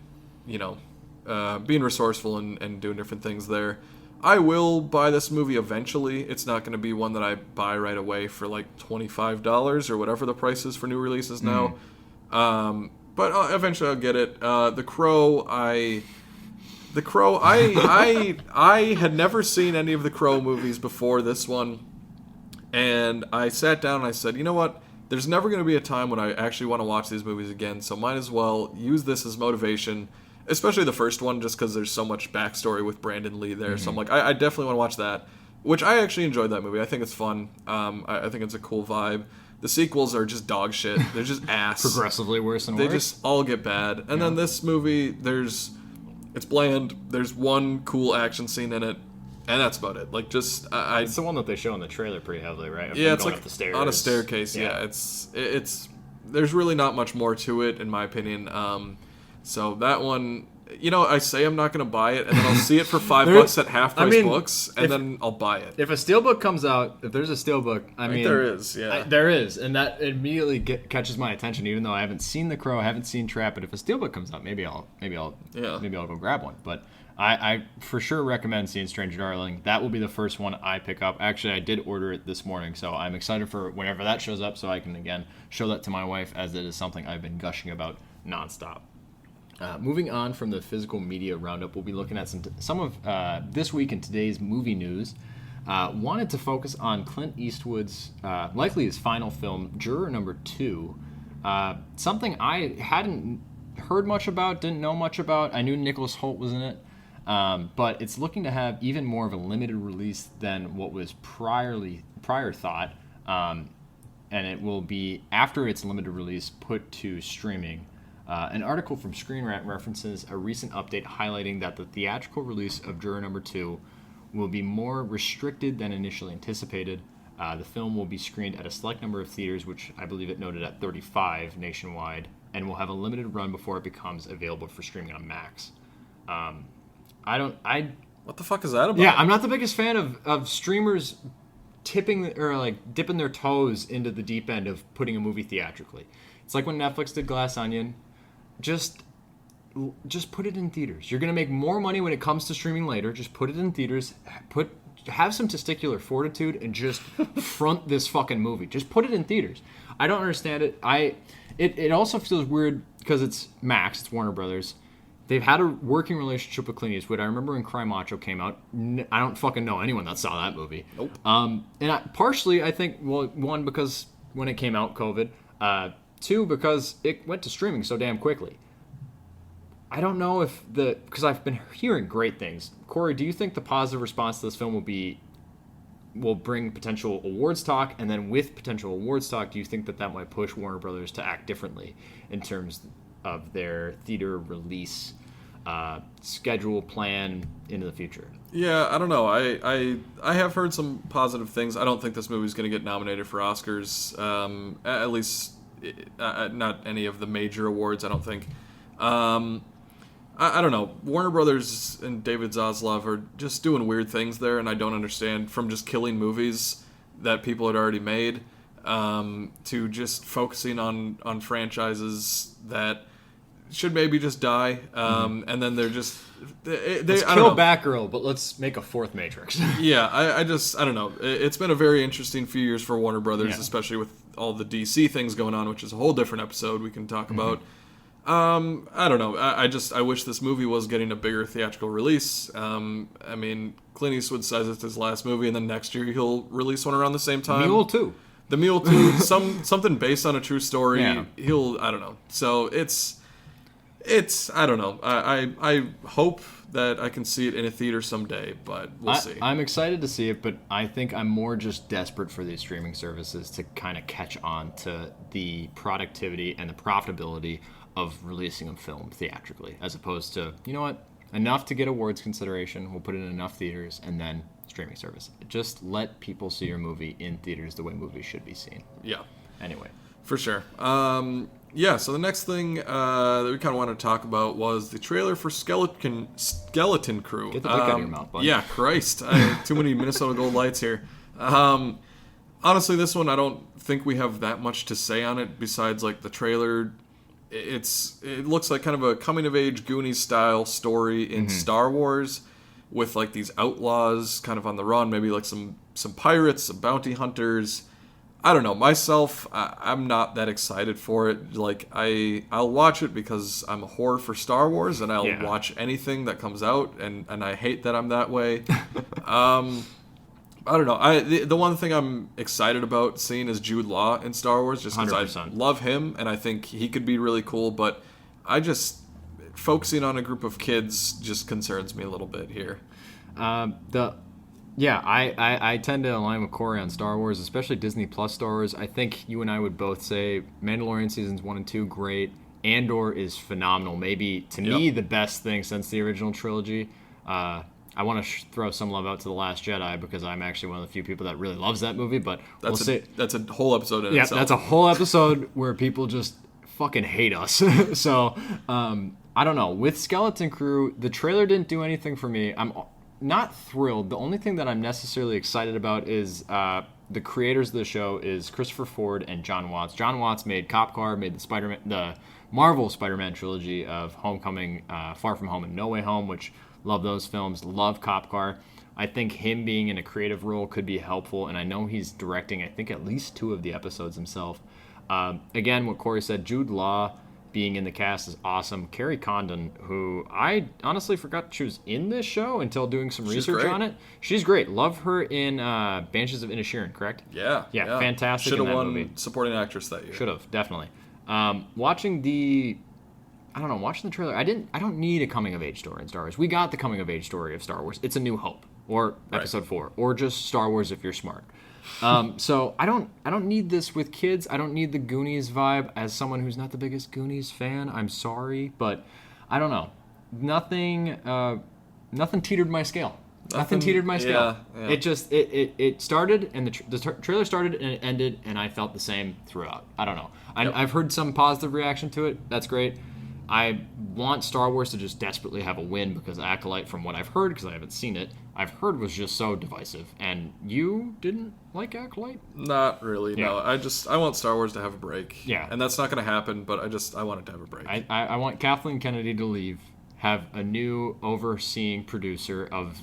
being resourceful and doing different things there. I will buy this movie eventually. It's not going to be one that I buy right away for like $25 or whatever the price is for new releases now. But eventually I'll get it. The Crow, I had never seen any of the Crow movies before this one, and I sat down and I said, you know what? There's never going to be a time when I actually want to watch these movies again, so might as well use this as motivation, especially the first one, just because there's so much backstory with Brandon Lee there. Mm-hmm. So I'm like, I definitely want to watch that, which I actually enjoyed that movie. I think it's fun. I think it's a cool vibe. The sequels are just dog shit. They're just ass. Progressively worse and worse. They just all get bad. And then this movie, it's bland. There's one cool action scene in it, and that's about it. Like, just it's the one that they show in the trailer pretty heavily, right? Yeah, it's like up the stairs. On a staircase. Yeah, it's there's really not much more to it, in my opinion. So that one, I say I'm not going to buy it, and then I'll see it for $5 at half price books, and then I'll buy it. If a steelbook comes out, if there's a steelbook, I mean, there is, yeah, there is, and that immediately catches my attention, even though I haven't seen The Crow, I haven't seen Trap. But if a steelbook comes out, maybe I'll go grab one. But I for sure recommend seeing Strange Darling. That will be the first one I pick up. Actually, I did order it this morning, so I'm excited for whenever that shows up, so I can again show that to my wife, as it is something I've been gushing about nonstop. Moving on from the physical media roundup, we'll be looking at some of this week in today's movie news. Wanted to focus on Clint Eastwood's, likely his final film, Juror number 2. Something I hadn't heard much about, didn't know much about. I knew Nicholas Hoult was in it, but it's looking to have even more of a limited release than what was prior thought, and it will be, after its limited release, put to streaming. An article from Screen Rant references a recent update highlighting that the theatrical release of Juror number 2 will be more restricted than initially anticipated. The film will be screened at a select number of theaters, which I believe it noted at 35 nationwide, and will have a limited run before it becomes available for streaming on Max. What the fuck is that about? Yeah, I'm not the biggest fan of streamers tipping or like dipping their toes into the deep end of putting a movie theatrically. It's like when Netflix did Glass Onion. Just put it in theaters. You're gonna make more money when it comes to streaming later. Just put it in theaters. Have some testicular fortitude and just front this fucking movie. Just put it in theaters. I don't understand it. It also feels weird because it's Max, it's Warner Brothers. They've had a working relationship with Clint Eastwood. I remember when Cry Macho came out. I don't fucking know anyone that saw that movie. Nope. Partially, I think, well, one, because when it came out, COVID. Two, because it went to streaming so damn quickly. I don't know if because I've been hearing great things. Corey, do you think the positive response to this film will bring potential awards talk? And then with potential awards talk, do you think that might push Warner Brothers to act differently in terms of their theater release schedule plan into the future? Yeah, I don't know. I have heard some positive things. I don't think this movie is going to get nominated for Oscars. At least not any of the major awards, I don't think. I don't know. Warner Brothers and David Zaslav are just doing weird things there, and I don't understand, from just killing movies that people had already made to just focusing on franchises that should maybe just die, and then they're just let's kill Batgirl, but let's make a fourth Matrix. Yeah, I don't know. It's been a very interesting few years for Warner Brothers, especially with all the DC things going on, which is a whole different episode we can talk about. I don't know. I wish this movie was getting a bigger theatrical release. I mean, Clint Eastwood says it's his last movie, and then next year he'll release one around the same time. Mule 2. The Mule 2, something based on a true story. Yeah. I don't know. So it's I don't know. I hope that I can see it in a theater someday, but we'll see. I'm excited to see it, but I think I'm more just desperate for these streaming services to kind of catch on to the productivity and the profitability of releasing a film theatrically, as opposed to, you know what, enough to get awards consideration, we'll put it in enough theaters, and then streaming service. Just let people see your movie in theaters the way movies should be seen. Yeah. Anyway. For sure. So the next thing that we kind of wanted to talk about was the trailer for Skeleton Crew. Get the dick out of your mouth, bud. Yeah, Christ. Too many Minnesota Gold Lights here. Honestly, this one, I don't think we have that much to say on it besides like the trailer. It looks like kind of a coming-of-age Goonies-style story in Star Wars with like these outlaws kind of on the run, maybe like some pirates, some bounty hunters. I don't know. Myself, I'm not that excited for it. Like, I'll watch it because I'm a whore for Star Wars, and I'll watch anything that comes out, and I hate that I'm that way. I don't know. The one thing I'm excited about seeing is Jude Law in Star Wars, just because I love him, and I think he could be really cool, but focusing on a group of kids just concerns me a little bit here. I tend to align with Corey on Star Wars, especially Disney Plus Star Wars. I think you and I would both say Mandalorian Seasons 1 and 2, great. Andor is phenomenal. Maybe, to me, the best thing since the original trilogy. I want to throw some love out to The Last Jedi because I'm actually one of the few people that really loves that movie, but that's a whole episode in itself. Yeah, that's a whole episode where people just fucking hate us. So, I don't know. With Skeleton Crew, the trailer didn't do anything for me. I'm not thrilled. The only thing that I'm necessarily excited about is the creators of the show is Christopher Ford and John Watts. John Watts made Cop Car, made the Marvel Spider-Man trilogy of Homecoming, Far From Home, and No Way Home, which love those films. Love Cop Car. I think him being in a creative role could be helpful, and I know he's directing, I think, at least 2 of the episodes himself. Again, what Corey said, Jude Law being in the cast is awesome. Carrie Condon, who I honestly forgot she was in this show until doing some research on it. She's great. Love her in Banshees of Inisherin, correct? Yeah. Fantastic. Should have in that won movie. supporting actress that year. Should have, definitely. Watching the trailer, I don't need a coming of age story in Star Wars. We got the coming of age story of Star Wars. It's A New Hope, or Episode 4, or just Star Wars if you're smart. So I don't need this with kids. I don't need the Goonies vibe. As someone who's not the biggest Goonies fan, I'm sorry, but I don't know. Nothing teetered my scale. Nothing teetered my scale. Yeah. It started, and the trailer started and it ended, and I felt the same throughout. I don't know. I've heard some positive reaction to it. That's great. I want Star Wars to just desperately have a win because Acolyte, from what I've heard, because I haven't seen it, I've heard was just so divisive. And you didn't like Acolyte? Not really, no. I want Star Wars to have a break. Yeah. And that's not going to happen, but I want it to have a break. I want Kathleen Kennedy to leave, have a new overseeing producer of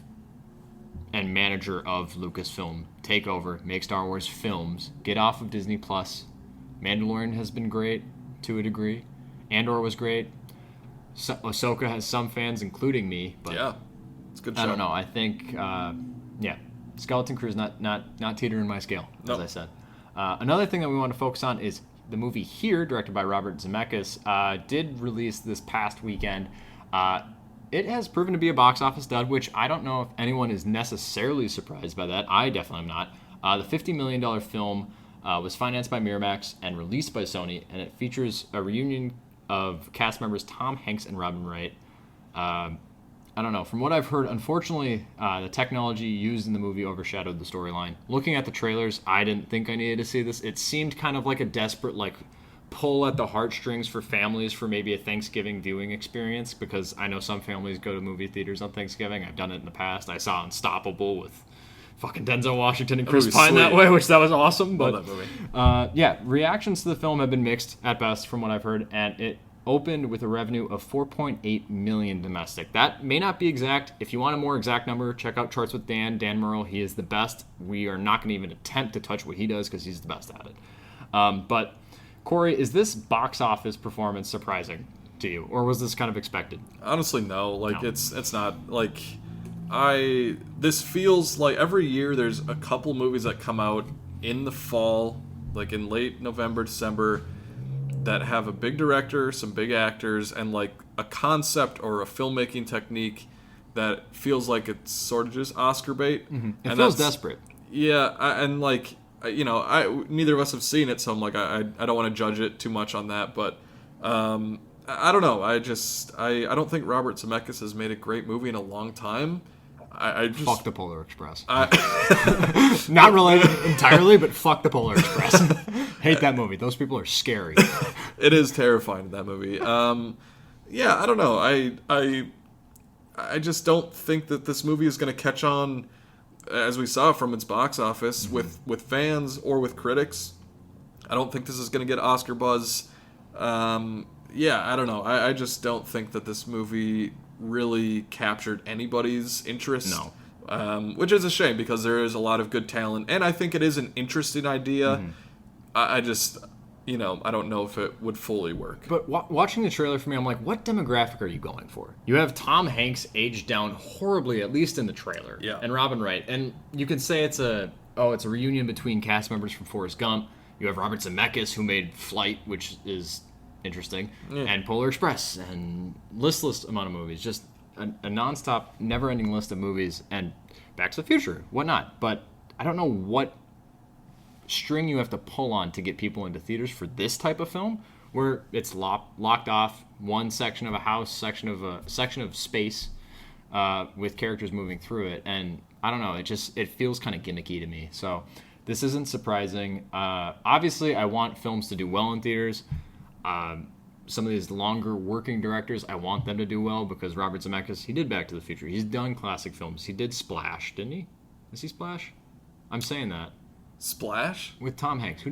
and manager of Lucasfilm take over, make Star Wars films, get off of Disney Plus. Mandalorian has been great to a degree. Andor was great. Ahsoka has some fans, including me. But yeah, it's a good show. I don't know. I think, Skeleton Crew's not teetering my scale, as I said. Another thing that we want to focus on is the movie Here, directed by Robert Zemeckis, did release this past weekend. It has proven to be a box office dud, which I don't know if anyone is necessarily surprised by that. I definitely am not. The $50 million film was financed by Miramax and released by Sony, and it features a reunion of cast members Tom Hanks and Robin Wright. I don't know. From what I've heard, unfortunately, the technology used in the movie overshadowed the storyline. Looking at the trailers, I didn't think I needed to see this. It seemed kind of like a desperate, pull at the heartstrings for families for maybe a Thanksgiving viewing experience, because I know some families go to movie theaters on Thanksgiving. I've done it in the past. I saw Unstoppable with fucking Denzel Washington and Chris Pine that way, which that was awesome. But love that movie. Reactions to the film have been mixed at best from what I've heard, and it opened with a revenue of $4.8 million domestic. That may not be exact. If you want a more exact number, check out Charts with Dan Murrell. He is the best. We are not going to even attempt to touch what he does because he's the best at it. But Corey, is this box office performance surprising to you, or was this kind of expected? Honestly, no. It's not. This feels like every year there's a couple movies that come out in the fall, like in late November, December, that have a big director, some big actors, and a concept or a filmmaking technique that feels like it's sort of just Oscar bait. Mm-hmm. It feels desperate. Yeah, neither of us have seen it, so I'm I don't want to judge it too much on that, but I don't know. I don't think Robert Zemeckis has made a great movie in a long time. I just fuck the Polar Express. Not related entirely, but fuck the Polar Express. Hate that movie. Those people are scary. It is terrifying, that movie. I don't know. I just don't think that this movie is going to catch on, as we saw from its box office, with fans or with critics. I don't think this is going to get Oscar buzz. I don't know. I just don't think that this movie really captured anybody's interest. No. Which is a shame, because there is a lot of good talent, and I think it is an interesting idea. Mm-hmm. I just, I don't know if it would fully work. But watching the trailer for me, I'm like, what demographic are you going for? You have Tom Hanks aged down horribly, at least in the trailer. Yeah. And Robin Wright. And you could say it's a reunion between cast members from Forrest Gump. You have Robert Zemeckis, who made Flight, which is interesting, and Polar Express, and listless amount of movies. Just a nonstop, never-ending list of movies, and Back to the Future, whatnot. But I don't know what string you have to pull on to get people into theaters for this type of film, where it's locked off one section of a house, section of space, with characters moving through it, and I don't know. It feels kind of gimmicky to me. So this isn't surprising. Obviously, I want films to do well in theaters. Some of these longer working directors, I want them to do well, because Robert Zemeckis, he did Back to the Future. He's done classic films. He did Splash, didn't he? Is he Splash? I'm saying that. Splash? With Tom Hanks. Who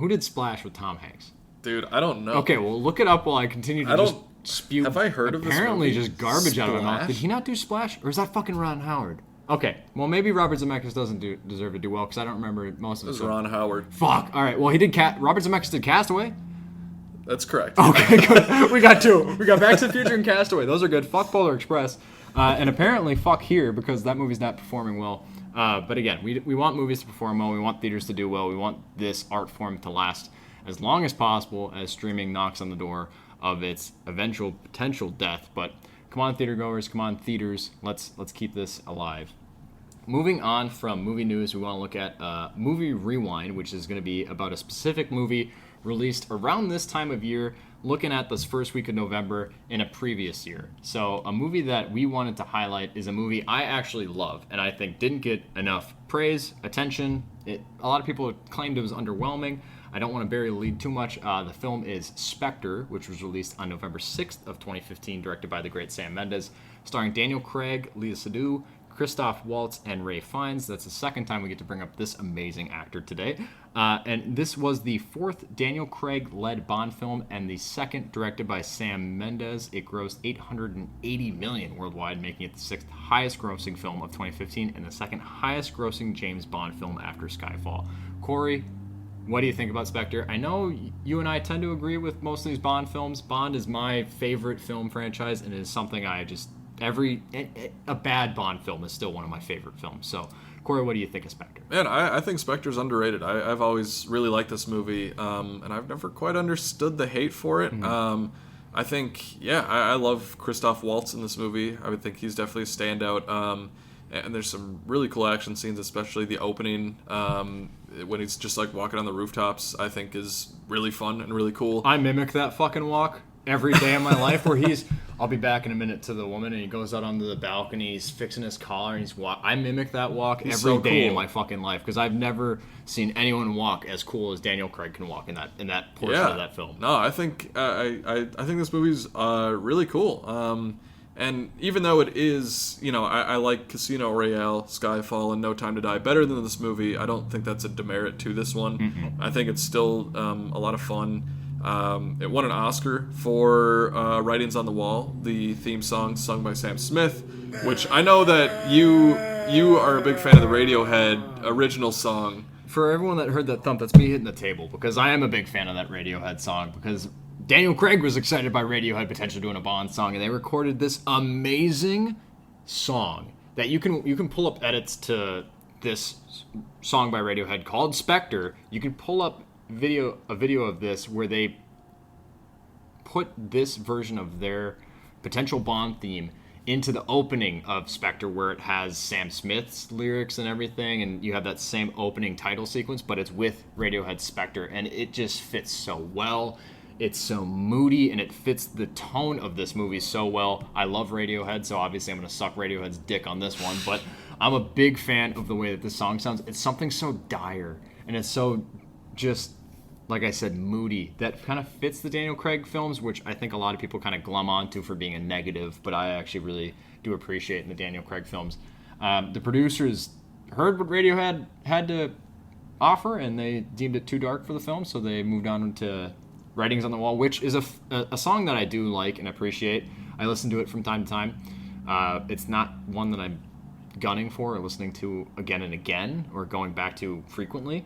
did Splash with Tom Hanks? Dude, I don't know. Okay, well, look it up while I continue to just spew. Have I heard of this movie? Apparently just garbage out of my mouth. Did he not do Splash? Or is that fucking Ron Howard? Okay, well, maybe Robert Zemeckis doesn't deserve to do well, because I don't remember most of it. It was Ron Howard. Fuck. All right, well, he did Robert Zemeckis did Castaway. That's correct. Okay, good. We got two. We got Back to the Future and Castaway. Those are good. Fuck Polar Express. And apparently fuck Here, because that movie's not performing well. But again, we want movies to perform well. We want theaters to do well. We want this art form to last as long as possible as streaming knocks on the door of its eventual potential death. But come on, theater goers. Come on, theaters. Let's keep this alive. Moving on from movie news, we want to look at Movie Rewind, which is going to be about a specific movie released around this time of year, looking at this first week of November in a previous year. So a movie that we wanted to highlight is a movie I actually love, and I think didn't get enough praise, attention. A lot of people claimed it was underwhelming. I don't want to bury the lead too much. The film is Spectre, which was released on November 6th of 2015, directed by the great Sam Mendes, starring Daniel Craig, Léa Seydoux, Christoph Waltz, and Ray Fiennes. That's the second time we get to bring up this amazing actor today. And this was the fourth Daniel Craig-led Bond film and the second directed by Sam Mendes. It grossed $880 million worldwide, making it the sixth highest-grossing film of 2015 and the second highest-grossing James Bond film after Skyfall. Corey, what do you think about Spectre? I know you and I tend to agree with most of these Bond films. Bond is my favorite film franchise, and it is something I just... a bad Bond film is still one of my favorite films. So, Corey, what do you think of Spectre? Man, I think Spectre's underrated. I've always really liked this movie, and I've never quite understood the hate for it. I think, I love Christoph Waltz in this movie. I would think he's definitely a standout. And there's some really cool action scenes, especially the opening when he's just like walking on the rooftops. I think is really fun and really cool. I mimic that fucking walk every day of my life, where I'll be back in a minute to the woman, and he goes out onto the balcony, he's fixing his collar, and I mimic that walk every day in my fucking life, because I've never seen anyone walk as cool as Daniel Craig can walk in that portion of that film. No, I think I think this movie's really cool. And even though it is, I like Casino Royale, Skyfall, and No Time to Die better than this movie, I don't think that's a demerit to this one. Mm-hmm. I think it's still a lot of fun. It won an Oscar for Writings on the Wall, the theme song sung by Sam Smith, which I know that you are a big fan of the Radiohead original song. For everyone that heard that thump, that's me hitting the table, because I am a big fan of that Radiohead song, because Daniel Craig was excited by Radiohead potentially doing a Bond song, and they recorded this amazing song that you can pull up edits to this song by Radiohead called Spectre. You can pull up a video of this where they put this version of their potential Bond theme into the opening of Spectre, where it has Sam Smith's lyrics and everything, and you have that same opening title sequence, but it's with Radiohead's Spectre, and it just fits so well. It's so moody, and it fits the tone of this movie so well. I love Radiohead, so obviously I'm going to suck Radiohead's dick on this one, but I'm a big fan of the way that this song sounds. It's something so dire, and it's so just, like I said, moody, that kind of fits the Daniel Craig films, which I think a lot of people kind of glum onto for being a negative, but I actually really do appreciate in the Daniel Craig films. The producers heard what Radiohead had to offer, and they deemed it too dark for the film, so they moved on to Writings on the Wall, which is a song that I do like and appreciate. I listen to it from time to time. It's not one that I'm gunning for or listening to again and again or going back to frequently.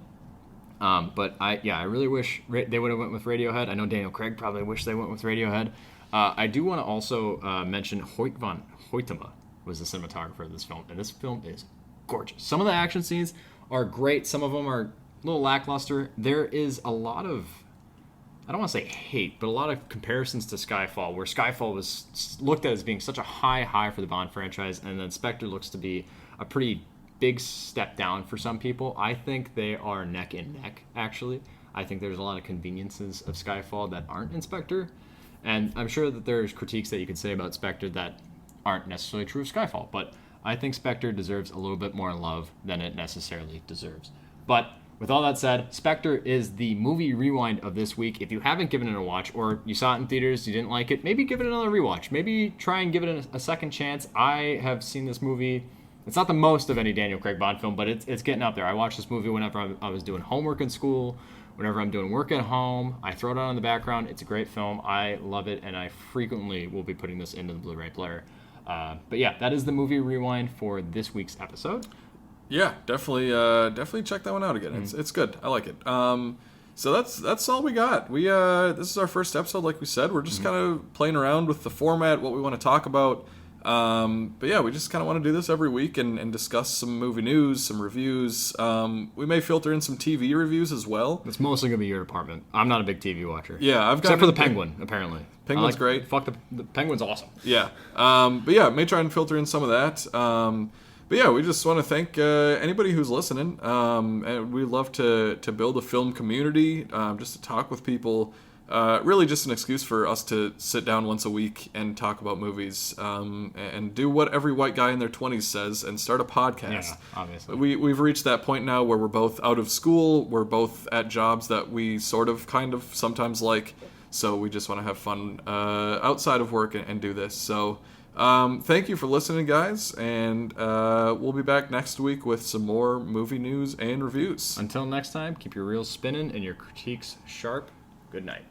But I really wish they would have went with Radiohead. I know Daniel Craig probably wished they went with Radiohead. I do want to also mention Hoyt van Hoytema was the cinematographer of this film, and this film is gorgeous. Some of the action scenes are great. Some of them are a little lackluster. There is a lot of, I don't want to say hate, but a lot of comparisons to Skyfall, where Skyfall was looked at as being such a high for the Bond franchise, and then Spectre looks to be a pretty big step down for some people. I think they are neck and neck, actually. I think there's a lot of conveniences of Skyfall that aren't in Spectre, and I'm sure that there's critiques that you could say about Spectre that aren't necessarily true of Skyfall, but I think Spectre deserves a little bit more love than it necessarily deserves. But with all that said, Spectre is the movie rewind of this week. If you haven't given it a watch, or you saw it in theaters, you didn't like it, maybe give it another rewatch. Maybe try and give it a second chance. I have seen this movie. It's not the most of any Daniel Craig Bond film, but it's getting up there. I watched this movie whenever I was doing homework in school, whenever I'm doing work at home. I throw it on in the background. It's a great film. I love it, and I frequently will be putting this into the Blu-ray player. But yeah, that is the movie rewind for this week's episode. Yeah, definitely check that one out again. It's good. I like it. So that's all we got. This is our first episode, like we said. We're just kind of playing around with the format, what we want to talk about. But yeah, we just kind of want to do this every week and discuss some movie news, some reviews. We may filter in some TV reviews as well. It's mostly gonna be your department. I'm not a big TV watcher. Yeah, except for the Penguin, apparently. Penguin's great. Fuck the Penguin's awesome. Yeah. But yeah, may try and filter in some of that. But yeah, we just want to thank anybody who's listening. And we love to build a film community, just to talk with people really just an excuse for us to sit down once a week and talk about movies, and do what every white guy in their 20s says and start a podcast. Yeah, obviously. We've reached that point now where we're both out of school, we're both at jobs that we sort of kind of sometimes like, so we just want to have fun outside of work and do this. So thank you for listening, guys, and we'll be back next week with some more movie news and reviews. Until next time, keep your reels spinning and your critiques sharp. Good night.